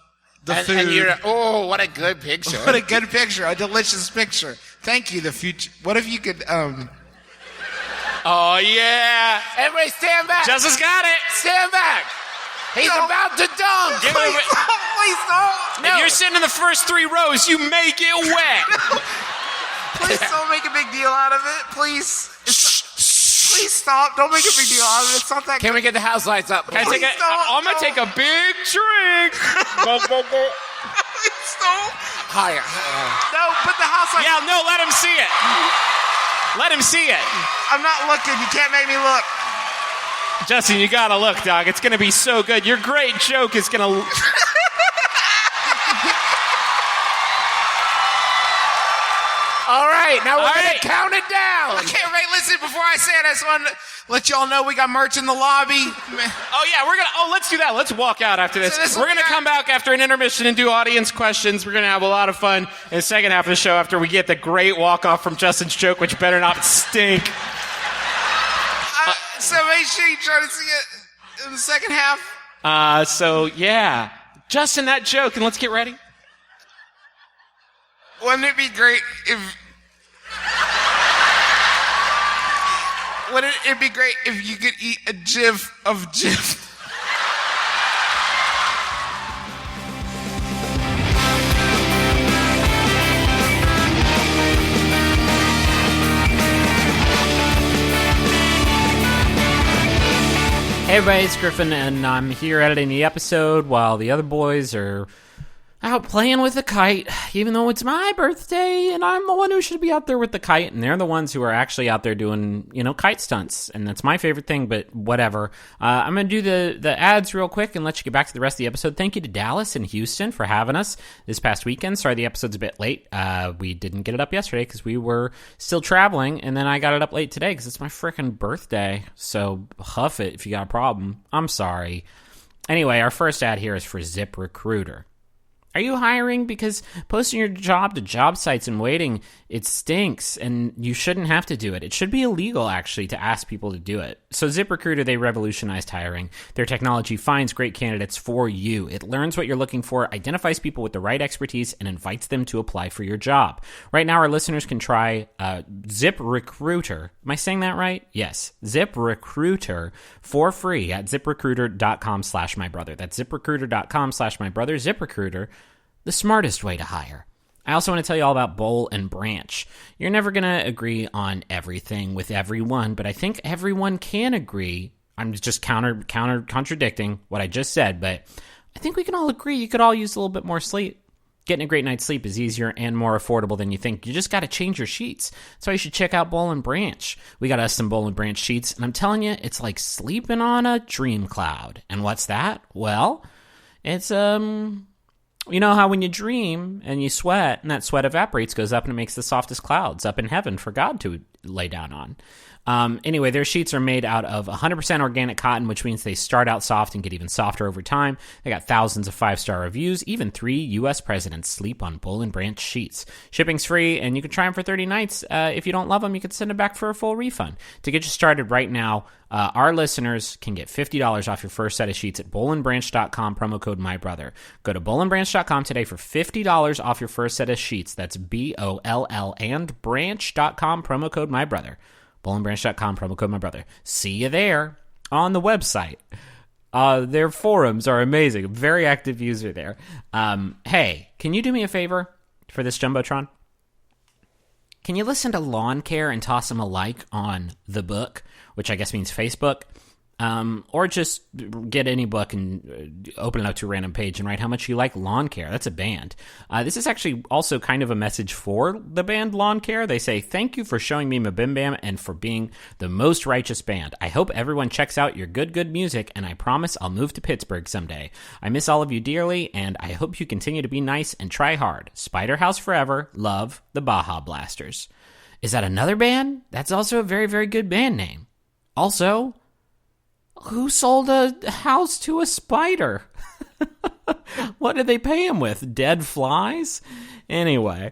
the food. And you're, oh, what a good picture. What a good picture. A delicious picture. Thank you, the future. What if you could, Oh, yeah. Everybody stand back. Justin's got it. Stand back. He's about to dunk. Please don't. If you're sitting in the first 3 rows, you may get wet. Please don't make a big deal out of it. Please. Please stop. Don't make a big deal out of it. It's not that Can we get the house lights up? I'm going to take a big drink. Go, go, go. Please don't. Higher. No, put the house lights. Yeah, no, let him see it. Let him see it. I'm not looking. You can't make me look. Justin, you got to look, dog. It's going to be so good. Your great joke is going to... All right, now we're going to count it down. Okay, wait, listen, before I say it, I just want to let y'all know we got merch in the lobby. Oh, yeah, let's do that. Let's walk out after this. So we're going to come back after an intermission and do audience questions. We're going to have a lot of fun in the second half of the show after we get the great walk-off from Justin's joke, which better not stink. So make sure you try to see it in the second half. Justin, that joke, and let's get ready. Wouldn't it be great if... Wouldn't it be great if you could eat a GIF of GIF? Hey everybody, it's Griffin, and I'm here editing the episode while the other boys are out playing with a kite, even though it's my birthday, and I'm the one who should be out there with the kite, and they're the ones who are actually out there doing, kite stunts, and that's my favorite thing, but whatever. I'm going to do the ads real quick and let you get back to the rest of the episode. Thank you to Dallas and Houston for having us this past weekend. Sorry the episode's a bit late. We didn't get it up yesterday because we were still traveling, and then I got it up late today because it's my frickin' birthday, so huff it if you got a problem. I'm sorry. Anyway, our first ad here is for ZipRecruiter. Are you hiring? Because posting your job to job sites and waiting, it stinks, and you shouldn't have to do it. It should be illegal, actually, to ask people to do it. So ZipRecruiter, they revolutionized hiring. Their technology finds great candidates for you. It learns what you're looking for, identifies people with the right expertise, and invites them to apply for your job. Right now, our listeners can try ZipRecruiter. Am I saying that right? Yes. ZipRecruiter for free at ZipRecruiter.com/mybrother. That's ZipRecruiter.com/mybrother. ZipRecruiter, the smartest way to hire. I also want to tell you all about Bowl and Branch. You're never going to agree on everything with everyone, but I think everyone can agree. I'm just contradicting what I just said, but I think we can all agree you could all use a little bit more sleep. Getting a great night's sleep is easier and more affordable than you think. You just got to change your sheets. That's why you should check out Bowl and Branch. We got us some Bowl and Branch sheets, and I'm telling you, it's like sleeping on a dream cloud. And what's that? Well, it's, you know how when you dream and you sweat, and that sweat evaporates, goes up, and it makes the softest clouds up in heaven for God to lay down on. Anyway, their sheets are made out of 100% organic cotton, which means they start out soft and get even softer over time. They got thousands of 5-star reviews. Even 3 U.S. presidents sleep on Bowl and Branch sheets. Shipping's free, and you can try them for 30 nights. If you don't love them, you can send them back for a full refund. To get you started right now, our listeners can get $50 off your first set of sheets at bowlandbranch.com, promo code MyBrother. Go to bowlandbranch.com today for $50 off your first set of sheets. That's BOLL and branch.com, promo code MyBrother. bowlandbranch.com, promo code MyBrother. See you there on the website. Their forums are amazing. Very active user there. Hey, can you do me a favor for this Jumbotron? Can you listen to Lawn Care and toss them a like on the book, which I guess means Facebook? Or just get any book and open it up to a random page and write how much you like Lawn Care. That's a band. This is actually also kind of a message for the band Lawn Care. They say, thank you for showing me MBMBaM and for being the most righteous band. I hope everyone checks out your good music, and I promise I'll move to Pittsburgh someday. I miss all of you dearly, and I hope you continue to be nice and try hard. Spider House forever. Love, the Baja Blasters. Is that another band? That's also a very, very good band name. Also, who sold a house to a spider? What did they pay him with? Dead flies? Anyway,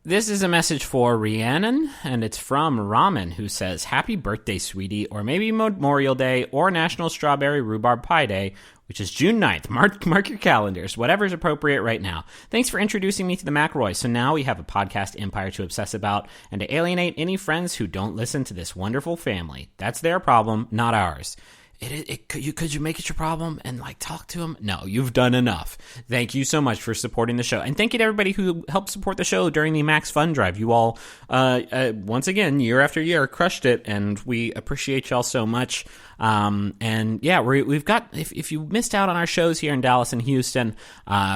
this is a message for Rhiannon, and it's from Ramen, who says, happy birthday, sweetie, or maybe Memorial Day, or National Strawberry Rhubarb Pie Day, which is June 9th. Mark your calendars. Whatever's appropriate right now. Thanks for introducing me to the McElroys. So now we have a podcast empire to obsess about and to alienate any friends who don't listen to this wonderful family. That's their problem, not ours. Could you make it your problem and talk to him? No, you've done enough. Thank you so much for supporting the show, and thank you to everybody who helped support the show during the Max Fund Drive. You all, once again, year after year, crushed it, and we appreciate y'all so much. And yeah, we've got, if you missed out on our shows here in Dallas and Houston,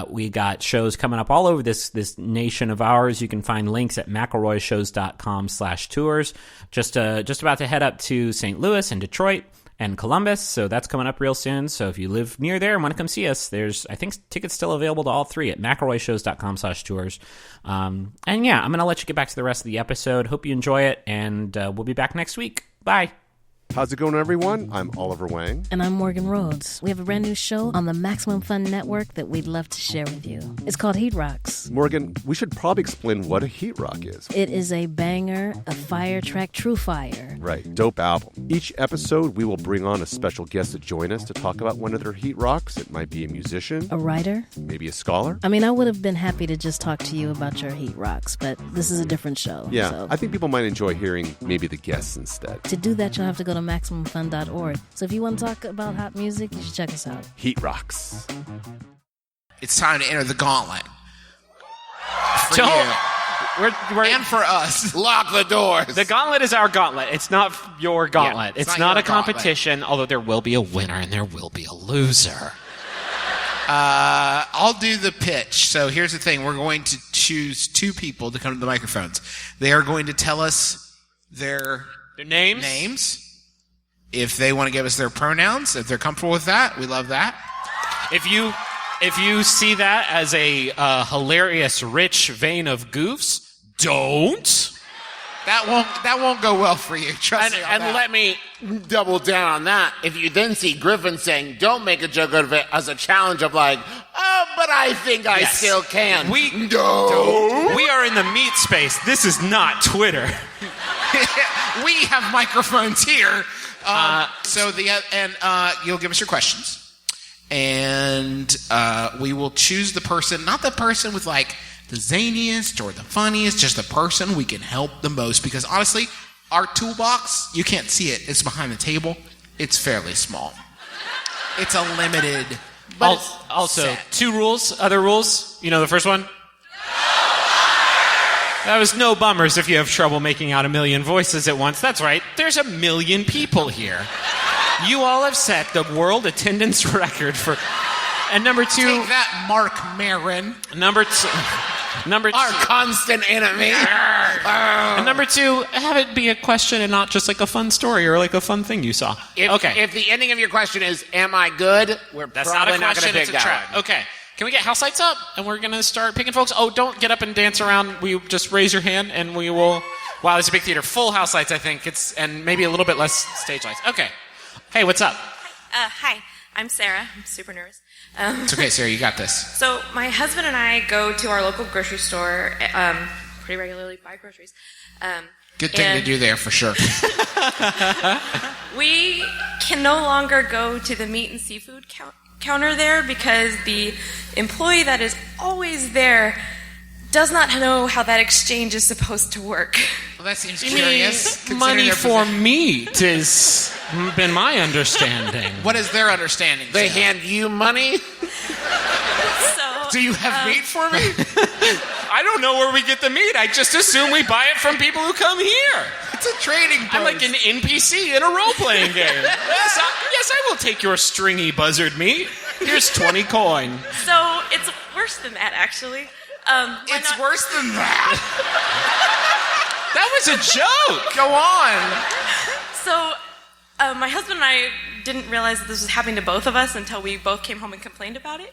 we got shows coming up all over this nation of ours. You can find links at McElroyshows.com/tours. Just about to head up to St. Louis and Detroit and Columbus, so that's coming up real soon. So if you live near there and want to come see us, there's, I think, tickets still available to all three at McElroyshows.com/tours. And yeah, I'm going to let you get back to the rest of the episode. Hope you enjoy it, and we'll be back next week. Bye. How's it going, everyone? I'm Oliver Wang. And I'm Morgan Rhodes. We have a brand new show on the Maximum Fun Network that we'd love to share with you. It's called Heat Rocks. Morgan, we should probably explain what a heat rock is. It is a banger, a fire track, true fire. Right, dope album. Each episode, we will bring on a special guest to join us to talk about one of their heat rocks. It might be a musician. A writer. Maybe a scholar. I mean, I would have been happy to just talk to you about your heat rocks, but this is a different show. Yeah, so. I think people might enjoy hearing maybe the guests instead. To do that, you'll have to go to MaximumFun.org. So if you want to talk about hot music, you should check us out. Heat Rocks. It's time to enter the gauntlet. For Don't- you. We're And for us. Lock the doors. the gauntlet is our gauntlet. It's not your gauntlet. Yeah, it's it's not not your a competition, although there will be a winner and there will be a loser. I'll do the pitch. So here's the thing. We're going to choose two people to come to the microphones. They are going to tell us their Their names? names. If they want to give us their pronouns, if they're comfortable with that, we love that. If you see that as a hilarious, rich vein of goofs, don't. That won't go well for you. Trust me on And that. let me double down on that. If you then see Griffin saying, don't make a joke out of it as a challenge of but I think I Yes. still can. We are in the meat space. This is not Twitter. we have microphones here. You'll give us your questions, and we will choose the person, not the person with the zaniest or the funniest, just the person we can help the most. Because honestly, our toolbox, you can't see it. It's behind the table. It's fairly small. It's a limited. Also, set. 2 rules, other rules. You know the first one? That was no bummers if you have trouble making out a million voices at once. That's right. There's a million people here. You all have set the world attendance record for... And number two... Take that, Mark Maron. Number two... Our constant enemy. And number two, have it be a question and not just like a fun story or like a fun thing you saw. If the ending of your question is, am I good? That's probably not a question, going it's to a pick trap. that one. Okay. Can we get house lights up? And we're going to start picking folks. Oh, don't get up and dance around. We just raise your hand and we will... Wow, it's a big theater. Full house lights, I think. And maybe a little bit less stage lights. Okay. Hey, what's up? Hi, I'm Sarah. I'm super nervous. It's okay, Sarah, you got this. So my husband and I go to our local grocery store pretty regularly, buy groceries. Good thing to do there, for sure. We can no longer go to the meat and seafood counter there because the employee that is always there does not know how that exchange is supposed to work. Well, that seems curious. Money for meat has been my understanding. What is their understanding? They Sarah? hand you money? So, Do you have meat for me? I don't know where we get the meat. I just assume we buy it from people who come here. It's a trading post. I'm like an NPC in a role-playing game. Yes, I will take your stringy buzzard meat. Here's 20 coin. So it's worse than that, actually. It's worse than that. That was a joke. Go on. So, my husband and I didn't realize that this was happening to both of us until we both came home and complained about it.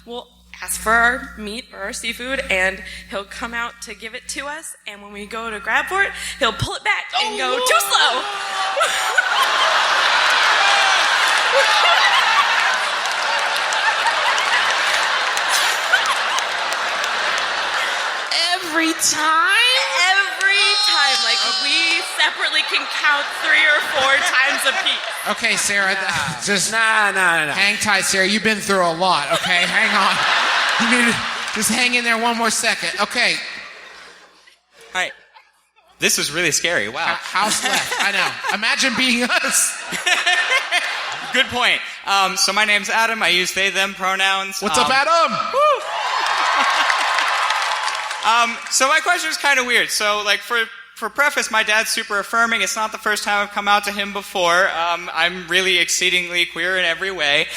We'll ask for our meat or our seafood, and he'll come out to give it to us, and when we go to grab for it, he'll pull it back and go, too slow! Every time? Every time. Like, we separately can count 3 or 4 times a piece. Okay, Sarah, just No. hang tight, Sarah. You've been through a lot, okay? Hang on. You need to just hang in there one more second. Okay, All right. This was really scary. Wow. house left. I know. Imagine being us. Good point. So my name's Adam. I use they, them pronouns. What's up, Adam? So my question is kind of weird. So, like, for preface, my dad's super affirming. It's not the first time I've come out to him before. I'm really exceedingly queer in every way.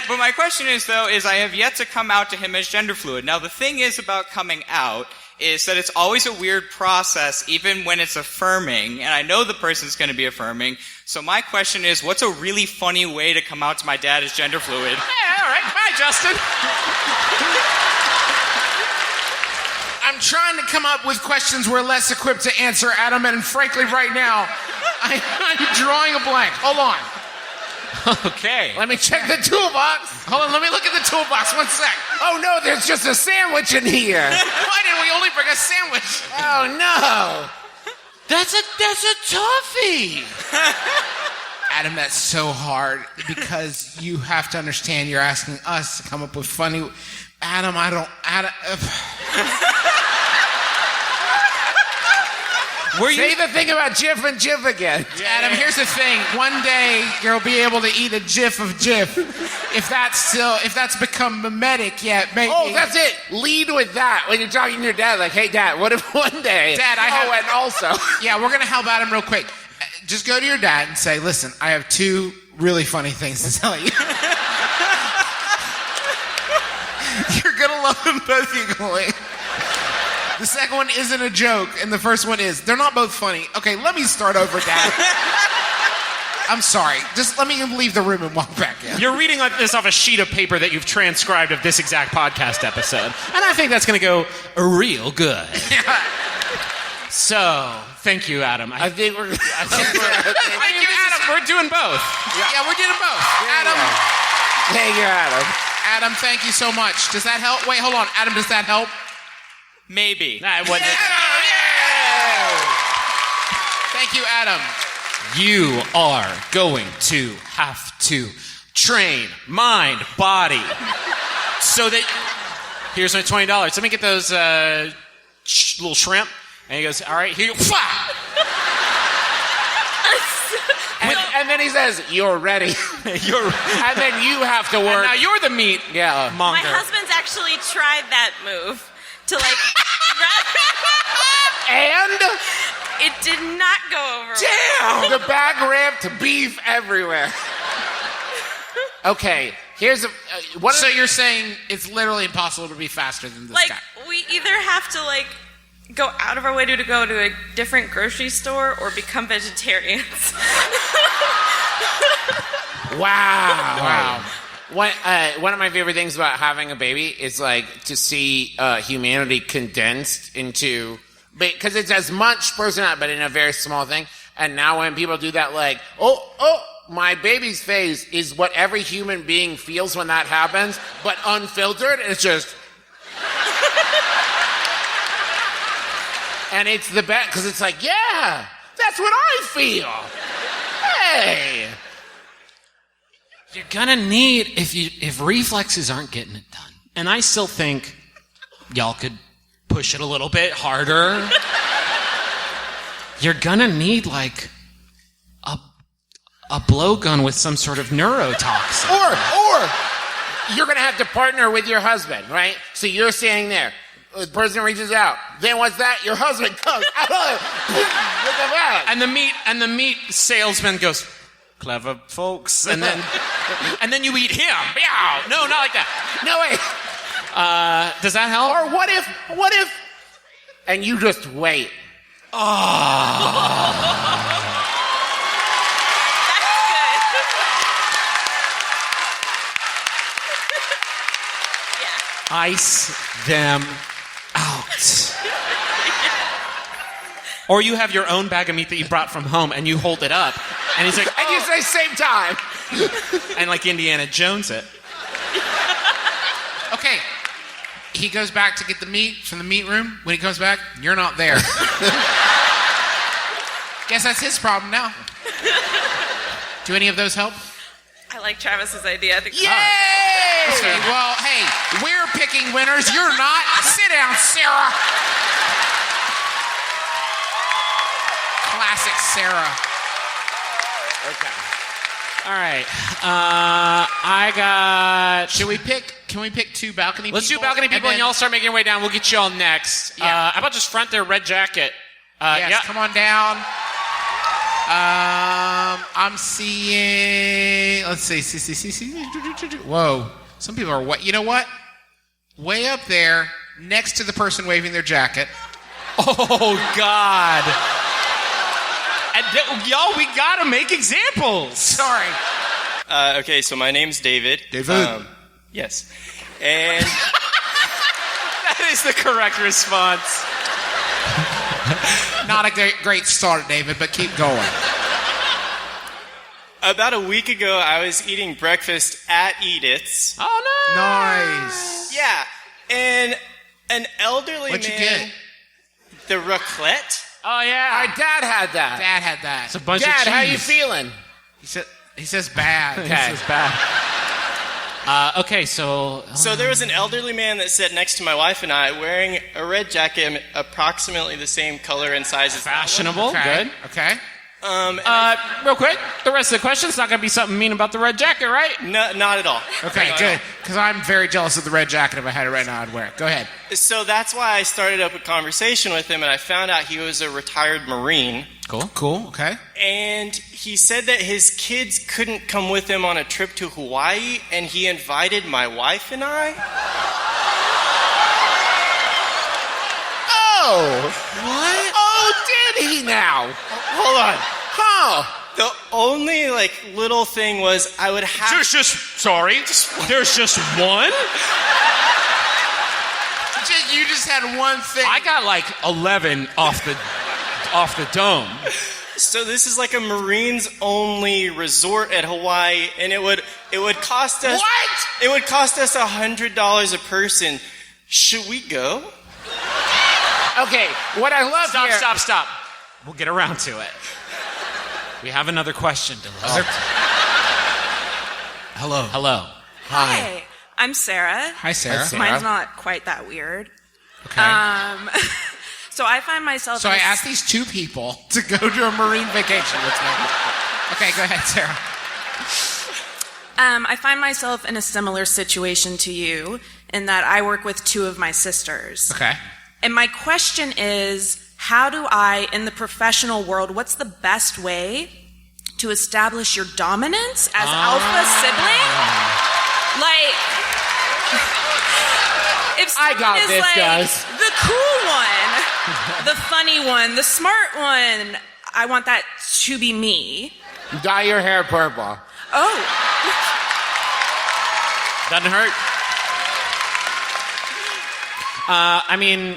But my question is, though, I have yet to come out to him as gender fluid. Now, the thing is about coming out is that it's always a weird process, even when it's affirming, and I know the person's going to be affirming. So my question is, what's a really funny way to come out to my dad as gender fluid? Yeah, all right. Bye, Justin. I'm trying to come up with questions we're less equipped to answer, Adam, and frankly, right now, I'm drawing a blank. Hold on. Okay. Let me check the toolbox. Hold on, let me look at the toolbox. 1 sec. Oh, no, there's just a sandwich in here. Why didn't we only bring a sandwich? Oh, no. That's a toughie. Adam, that's so hard because you have to understand you're asking us to come up with funny... Adam, Say the thing about Jif and Jif again. Adam, here's the thing. One day you'll be able to eat a Jif of Jif. If that's become mimetic yet, maybe. Oh, that's it. Lead with that when you're talking to your dad. Like, hey, Dad, what if one day? Dad, and also. Yeah, we're gonna help Adam real quick. Just go to your dad and say, listen, I have 2 really funny things to tell you. You're gonna love them both equally. The second one isn't a joke, and the first one is. They're not both funny. Okay, let me start over, Dad. I'm sorry. Just let me leave the room and walk back in. You're reading this off a sheet of paper that you've transcribed of this exact podcast episode. And I think that's going to go real good. So, thank you, Adam. I think we're. Thank you, Adam. We're doing both. Yeah, we're doing both. Adam. Thank you, Adam. Adam, thank you so much. Does that help? Wait, hold on. Adam, does that help? Maybe. Nah, what- Thank you, Adam. You are going to have to train mind, body, so that... Here's my $20. Let me get those little shrimp. And he goes, all right, here you... And then he says, "You're ready." And then you have to work. Now you're the meat Yeah. My monger. husband's actually tried that move to like. And It did not go over. damn, the back ripped, beef everywhere. Okay, here's what. So you're saying it's literally impossible to be faster than this Like guy? we either have to like go out of our way to go to a different grocery store or become vegetarians. Wow. One of my favorite things about having a baby is like to see humanity condensed into, because it's as much personality, but in a very small thing. And now when people do that, like, my baby's face is what every human being feels when that happens, but unfiltered, it's just. And it's the best, because it's like, yeah, that's what I feel. Hey. You're gonna need if reflexes aren't getting it done, and I still think y'all could push it a little bit harder. You're gonna need like a blowgun with some sort of neurotoxin. Or you're going to have to partner with your husband, right? So you're standing there. The person reaches out. Then what's that? Your husband comes. With the bag. And the meat salesman goes, "Clever folks," and then you eat him. Meow. No, not like that. No, wait. Does that help? Or what if, and you just wait. Ice them out. Or you have your own bag of meat that you brought from home and you hold it up and he's like, And you say same time. and like Indiana Jones it. Okay. He goes back to get the meat from the meat room. When he comes back, you're not there. Guess that's his problem now. Do any of those help? I like Travis's idea. I think Yay! Okay, well, hey, we're picking winners. You're not. Sit down, Sarah. Classic Sarah. Okay. All right. I got. Can we pick two balcony Let's people? do balcony people and then- y'all start making your way down. We'll get y'all next. Yeah. How about just front their red jacket? Yes, yeah. come on down. I'm seeing. Let's see. Whoa. Some people are what? You know what? Way up there, next to the person waving their jacket. Oh, God. Y'all, we gotta make examples. Sorry. Okay, so my name's David. Yes. And That is the correct response. Not a great start, David, but keep going. about a week ago, I was eating breakfast at Edith's. Oh, no. Nice. Yeah, and an elderly What'd you man. get? The raclette. Oh, yeah. Our dad had that. Dad had that. It's a bunch Dad, of cheese. how you feeling? He says bad. This is bad. Okay, so... So there was an elderly man that sat next to my wife and I wearing a red jacket approximately the same color and size as that one. Fashionable. Okay. Good. Okay. Real quick, the rest of the question's not going to be something mean about the red jacket, right? No, not at all. Okay, good. Because I'm very jealous of the red jacket. If I had it right now, I'd wear it. Go ahead. So that's why I started up a conversation with him, and I found out he was a retired Marine. Cool. Okay. And he said that his kids couldn't come with him on a trip to Hawaii, and he invited my wife and I. Oh. What? Oh, did he now? Hold on. Huh. The only little thing was I would have. There's just one? You just had one thing. I got like 11 off the dome. So this is like a Marines only resort at Hawaii, and it would cost us. What? It would cost us $100 a person. Should we go? Okay, what I love here... Stop. We'll get around to it. We have another question to listen to. Hello. Hi. I'm Sarah. Hi, Sarah. Mine's not quite that weird. Okay. So I find myself. So I asked these two people to go to a Marine vacation with me. Okay, go ahead, Sarah. I find myself in a similar situation to you in that I work with two of my sisters. Okay. And my question is, how do I, in the professional world, what's the best way to establish your dominance as alpha sibling? Like, if I got someone is this, like guys. the cool one, the funny one, the smart one, I want that to be me. Dye your hair purple. Oh. Doesn't hurt. I mean,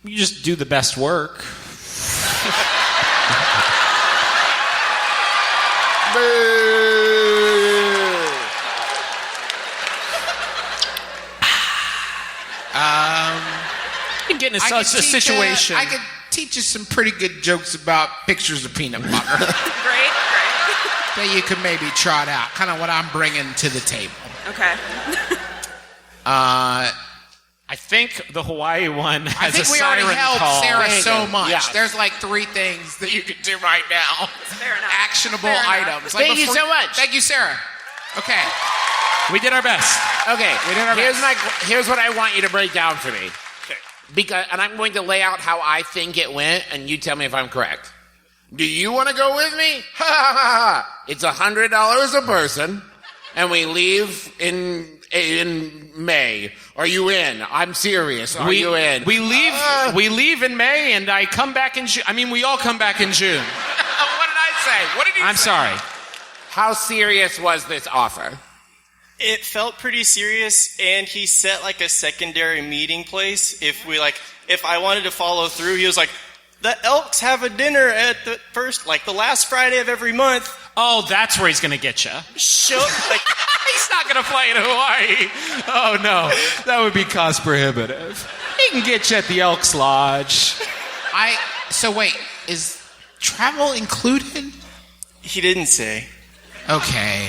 you just do the best work. You're getting in such a situation. I could teach you some pretty good jokes about pictures of peanut butter Great. that you could maybe trot out. Kind of what I'm bringing to the table. Okay. I think the Hawaii one I has think a we already siren helped call. Sarah so much. Yeah. There's like 3 things that you can do right now. Fair enough. Actionable Fair enough. items. Like Thank you before- so much. Thank you, Sarah. Okay. We did our best. Okay, We did our here's what I want you to break down for me. Because, and I'm going to lay out how I think it went, and you tell me if I'm correct. Do you want to go with me? Ha ha ha ha! It's $100 a person, and we leave in May. Are you in? I'm serious. Are you in? We leave in May, and I come back in June. I mean, we all come back in June. What did I say? What did you I'm say? sorry. How serious was this offer? It felt pretty serious, and he set like a secondary meeting place. If I wanted to follow through, he was like, the Elks have a dinner at the last Friday of every month. Oh, that's where he's going to get you. Show, like, He's not going to fly in Hawaii. Oh, no. That would be cost prohibitive. He can get you at the Elks Lodge. So wait, is travel included? he didn't say. Okay.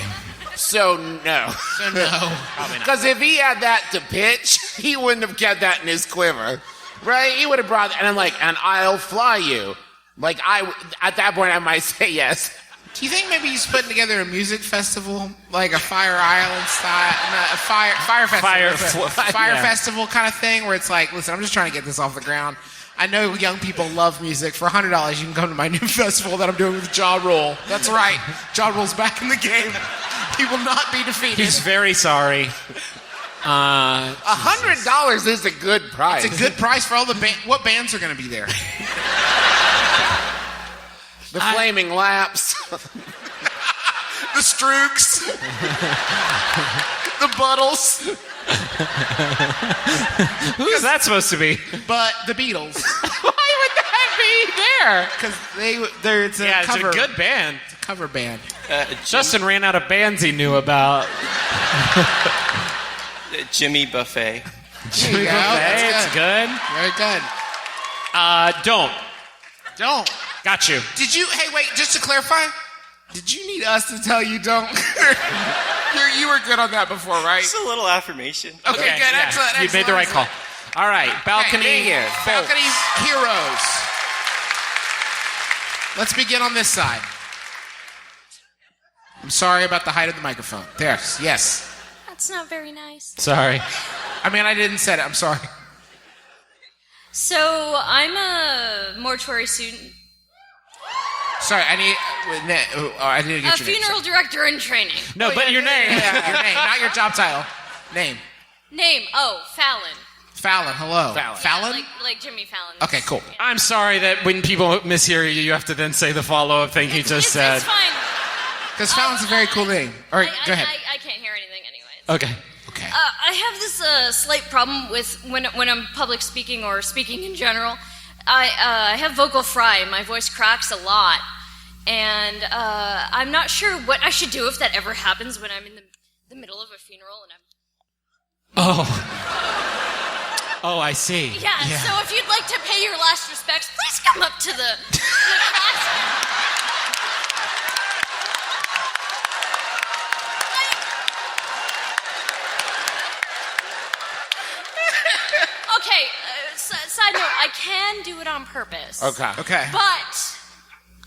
So no. So no. Because if he had that to pitch, he wouldn't have kept that in his quiver. Right? He would have brought that, and I'm like, and I'll fly you. Like, at that point, I might say yes. Do you think maybe he's putting together a music festival, like a Fire Island style, a fire festival, Yeah. festival kind of thing, where it's like, listen, I'm just trying to get this off the ground. I know young people love music. For $100, you can come to my new festival that I'm doing with Ja Rule. That's right, Ja Rule's back in the game. He will not be defeated. He's very sorry. $100 is a good price. It's a good price for all the what bands are going to be there? The Flaming Laps. The Strooks. The Buttles. Who's that supposed to be? But the Beatles. Why would that be there? Because it's a Yeah, cover. it's a good band. It's a cover band. Justin ran out of bands he knew about. Jimmy Buffet. There you go. Hey, That's it's good. Very good. Don't. Got you. Did you? Hey, wait. Just to clarify, did you need us to tell you don't? You were good on that before, right? Just a little affirmation. Okay, good. Yeah, Excellent. you made the right call. All right, balcony here. Balcony heroes. Let's begin on this side. I'm sorry about the height of the microphone. There. Yes. That's not very nice. Sorry. I mean, I didn't say it. I'm sorry. So, I'm a mortuary student, Sorry, I didn't get a your name. funeral director in training. No, but your name. Yeah, your name, not your job title. Name. Name, Fallon. Fallon. Hello. Fallon. Like Jimmy Fallon. Okay, cool. I'm sorry that when people mishear you, you have to then say the follow-up thing he just said. It's fine. Because Fallon's a very cool name. All right, go ahead. I can't hear anything anyways. Okay. Okay. I have this slight problem with when I'm public speaking or speaking in general. I have vocal fry. My voice cracks a lot. And I'm not sure what I should do if that ever happens when I'm in the middle of a funeral and I'm... Oh, I see. Yeah, so if you'd like to pay your last respects, please come up to the class. Okay, side note, I can do it on purpose. Okay. Okay. But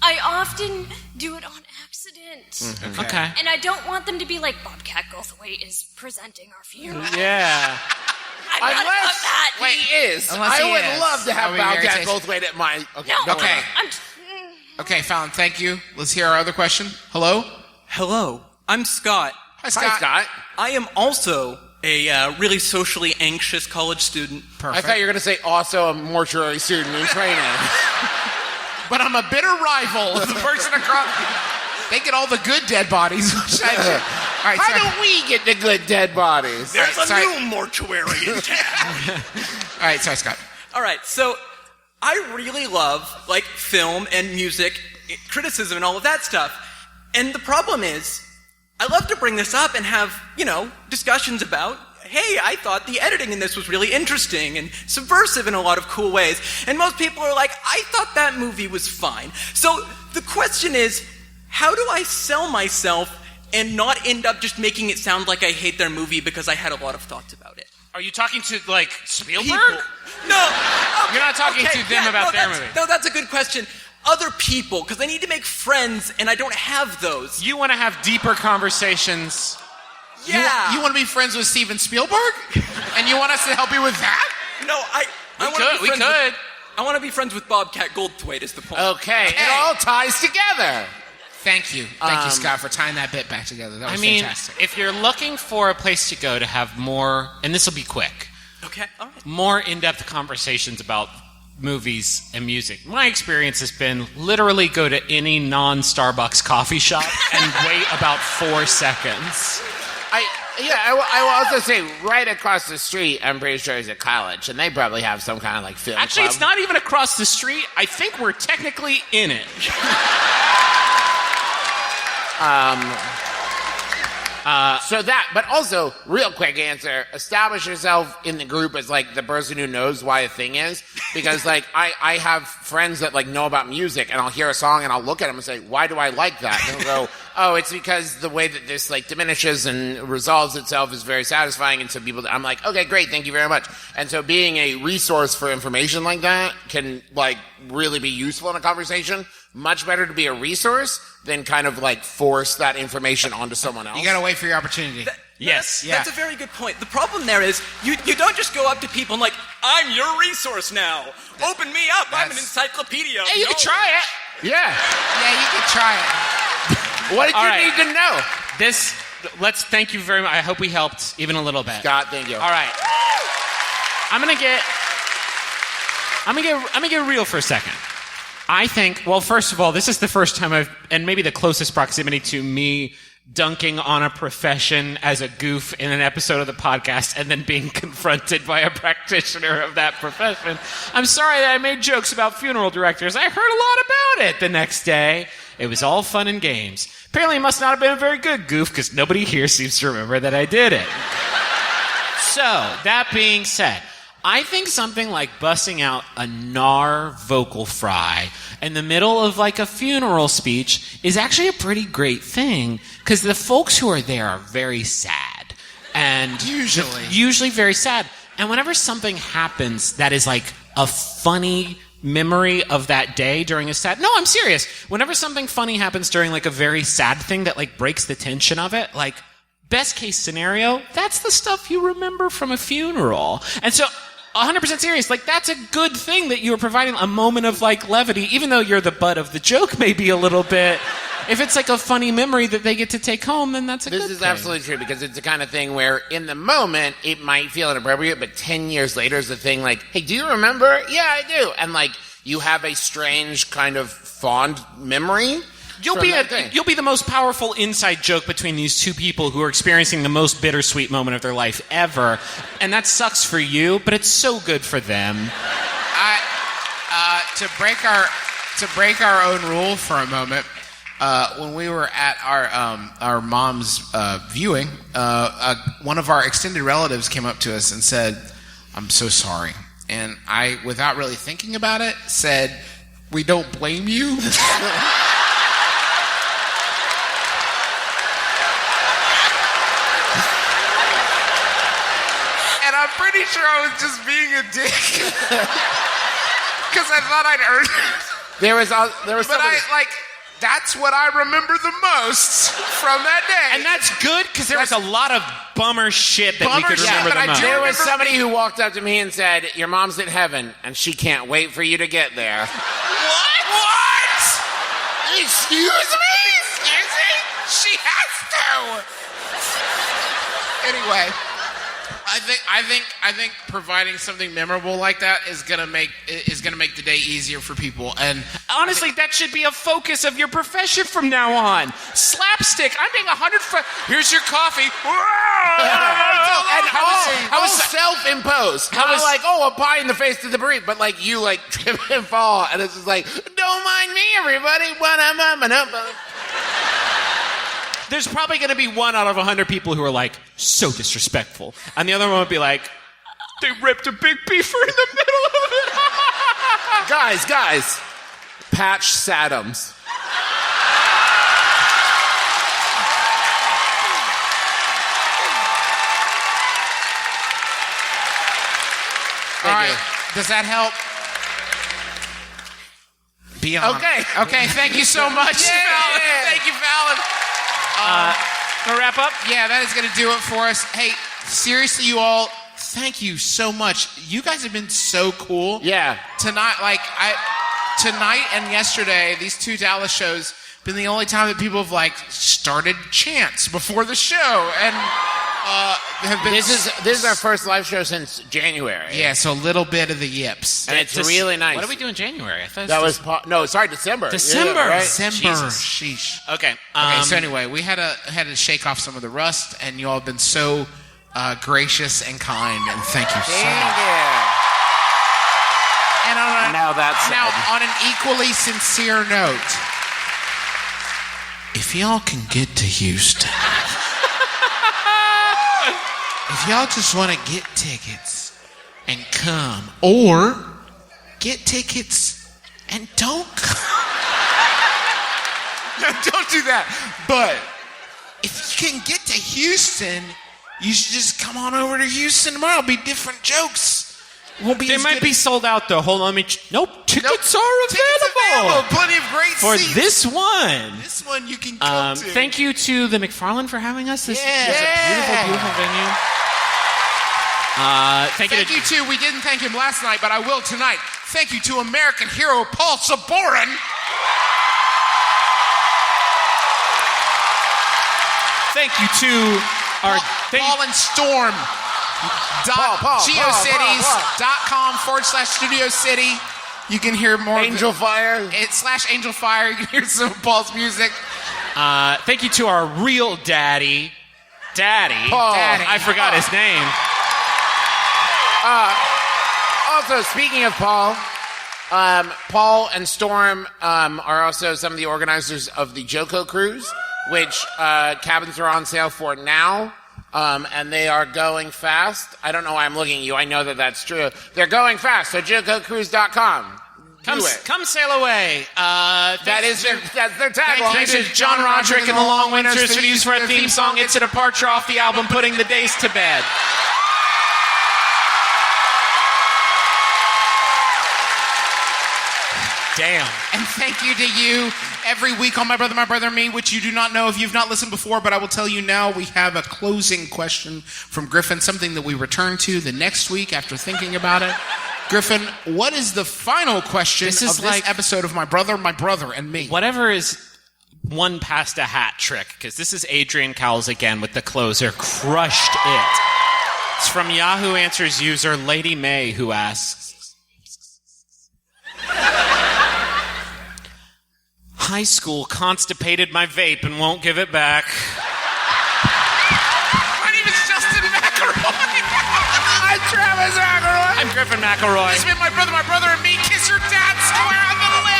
I often do it on accident. accident. Okay. And I don't want them to be like, Bobcat Goldthwait is presenting our funeral. Yeah. I'm not about that. He is. Unless I he would is. love to have That would be very Bobcat Goldthwait at my... Okay. No, Okay. Okay, Fallon, thank you. Let's hear our other question. Hello? Hello, I'm Scott. Hi, Scott. Hi, Scott. I am also a really socially anxious college student. I thought you were going to say also a mortuary student in training. But I'm a bitter rival of the person across... They get all the good dead bodies. All right, How do we get the good dead bodies? There's a new mortuary in town. All right, sorry, Scott. All right, so I really love like film and music, criticism and all of that stuff. And the problem is, I love to bring this up and have, discussions about, hey, I thought the editing in this was really interesting and subversive in a lot of cool ways. And most people are like, I thought that movie was fine. So the question is, how do I sell myself and not end up just making it sound like I hate their movie because I had a lot of thoughts about it? Are you talking to, like, Spielberg? People. No. You're not talking to them about their movie. No, that's a good question. Other people, because I need to make friends, and I don't have those. You want to have deeper conversations. Yeah. You want to be friends with Steven Spielberg? And you want us to help you with that? No, I want to be We friends could. I want to be friends with Bobcat Goldthwait is the point. Okay, it all ties together. Thank you. Thank you, Scott, for tying that bit back together. That was fantastic. If you're looking for a place to go to have more, and this will be quick, Okay, all right. more in-depth conversations about movies and music. My experience has been literally go to any non-Starbucks coffee shop and wait about 4 seconds. I will also say, right across the street, I'm pretty sure is a college, and they probably have some kind of like film Actually, club. it's not even across the street. I think we're technically in it. So that, but also, real quick answer, establish yourself in the group as like the person who knows why a thing is. Because like, I have friends that like know about music, and I'll hear a song and I'll look at them and say, why do I like that? And they'll go, oh, it's because the way that this like diminishes and resolves itself is very satisfying. And so people, I'm like, okay, great, thank you very much. And so being a resource for information like that can like really be useful in a conversation. Much better to be a resource than kind of like force that information onto someone else. You gotta wait for your opportunity. Yes. That's a very good point. The problem there is you don't just go up to people and like, I'm your resource now. Open me up. I'm an encyclopedia. Hey, you can try it. Yeah. Yeah, you can try it. What did All you right. need to know? Let's thank you very much. I hope we helped even a little bit. Scott, thank you. All right. I'm gonna get real for a second. I think, well, first of all, this is the first time and maybe the closest proximity to me dunking on a profession as a goof in an episode of the podcast and then being confronted by a practitioner of that profession. I'm sorry that I made jokes about funeral directors. I heard a lot about it the next day. It was all fun and games. Apparently it must not have been a very good goof because nobody here seems to remember that I did it. So, that being said, I think something like busting out a gnar vocal fry in the middle of like a funeral speech is actually a pretty great thing because the folks who are there are very sad. And usually very sad. And whenever something happens that is like a funny memory of that day during a sad... No, I'm serious. Whenever something funny happens during like a very sad thing that like breaks the tension of it, like best case scenario, that's the stuff you remember from a funeral. And so 100% serious, like that's a good thing that you are providing a moment of like levity, even though you're the butt of the joke maybe a little bit. If it's like a funny memory that they get to take home, then that's a good thing. This is absolutely true because it's the kind of thing where in the moment it might feel inappropriate, but 10 years later is the thing like, hey, do you remember? Yeah, I do. And like you have a strange kind of fond memory. You'll be the most powerful inside joke between these two people who are experiencing the most bittersweet moment of their life ever. And that sucks for you, but it's so good for them. To break our own rule for a moment, when we were at our mom's viewing, one of our extended relatives came up to us and said, "I'm so sorry." And I, without really thinking about it, said, "We don't blame you." And I'm pretty sure I was just being a dick because I thought I'd earned it. There was But That's what I remember the most from that day. And that's good because there was a lot of bummer shit that we could remember the most. There was somebody who walked up to me and said, "Your mom's in heaven, and she can't wait for you to get there." What? Excuse me? She has to. Anyway, I think providing something memorable like that is gonna make the day easier for people. And honestly, that should be a focus of your profession from now on. Slapstick. I'm being 100. Here's your coffee. And I was self-imposed. I was like, "Oh, a pie in the face to the brief," but like you like trip and fall, and it's just like, "Don't mind me, everybody." There's probably going to be 1 out of 100 people who are like, so disrespectful. And the other one would be like, they ripped a big beefer in the middle of it. Guys. Patch Saddams. all right, does that help? Beyond. Okay, thank you so much, Fallon. Thank you, Fallon. We'll wrap up? Yeah, that is going to do it for us. Hey, seriously, you all, thank you so much. You guys have been so cool. Yeah. Tonight and yesterday, these 2 Dallas shows been the only time that people have like started chants before the show, and have been. This is our first live show since January. Yeah, so a little bit of the yips, and it's really nice. What do we do in January? I thought December. December, right? December. Jesus. Sheesh. Okay. So anyway, we had to shake off some of the rust, and you all have been so gracious and kind, and thank you so much. And on an equally sincere note, if y'all can get to Houston, if y'all just want to get tickets and come, or get tickets and don't come. No, don't do that. But if you can get to Houston, you should just come on over to Houston tomorrow. It'll be different jokes. Won't be. They might be sold out though. Hold on, tickets are available. Plenty of great for seats. This one. This one you can come to. Thank you to the McFarland for having us. This is a beautiful venue. Thank you to, we didn't thank him last night, but I will tonight. Thank you to American hero Paul Saborin. Thank you to our Paul and Storm. GeoCities.com/Studio City. You can hear more Angel Fire. /Angel Fire. You can hear some of Paul's music. Thank you to our real daddy. Paul. I forgot his name. Also, speaking of Paul, Paul and Storm are also some of the organizers of the Joko Cruise, which cabins are on sale for now. And they are going fast. I don't know why I'm looking at you. I know that that's true. They're going fast. So JokoCruise.com. Come sail away. That's their tagline. Thanks to John Roderick and the Long Winters for use for our theme song. It's a departure off the album Putting the Days to Bed. Damn. And thank you to you every week on My Brother and Me, which you do not know if you've not listened before, but I will tell you now. We have a closing question from Griffin, something that we return to the next week after thinking about it. Griffin, what is the final question of this episode of My Brother and Me? Whatever is one past a hat trick, because this is Adrian Cowles again with the closer. Crushed it. It's from Yahoo Answers user Lady May, who asks, high school constipated my vape and won't give it back. My name is Justin McElroy. I'm Travis McElroy. I'm Griffin McElroy. This has been My Brother and Me. Kiss your dad square on the lips.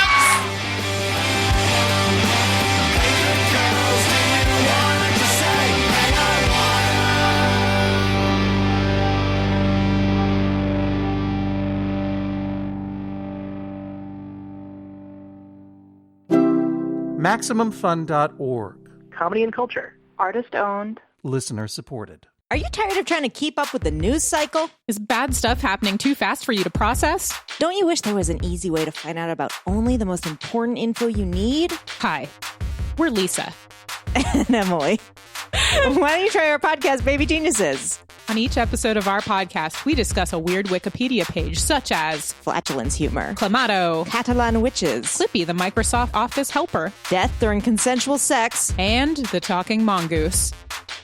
MaximumFun.org. Comedy and culture. Artist owned. Listener supported. Are you tired of trying to keep up with the news cycle? Is bad stuff happening too fast for you to process? Don't you wish there was an easy way to find out about only the most important info you need? Hi, we're Lisa. And Emily. Why don't you try our podcast, Baby Geniuses? On each episode of our podcast, we discuss a weird Wikipedia page such as flatulence humor, Clamato, Catalan witches, Clippy the Microsoft Office helper, death during consensual sex, and the talking mongoose.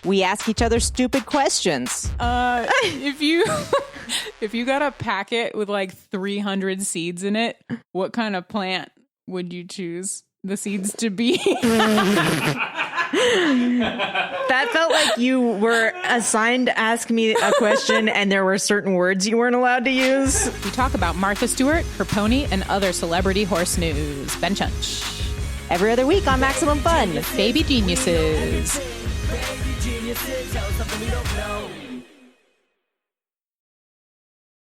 We ask each other stupid questions. If you got a packet with like 300 seeds in it, what kind of plant would you choose the seeds to be? That felt like you were assigned to ask me a question and there were certain words you weren't allowed to use. We talk about Martha Stewart, her pony, and other celebrity horse news. Ben Chunch. Every other week on Maximum Fun. Baby Geniuses. Geniuses, oh, something we don't know.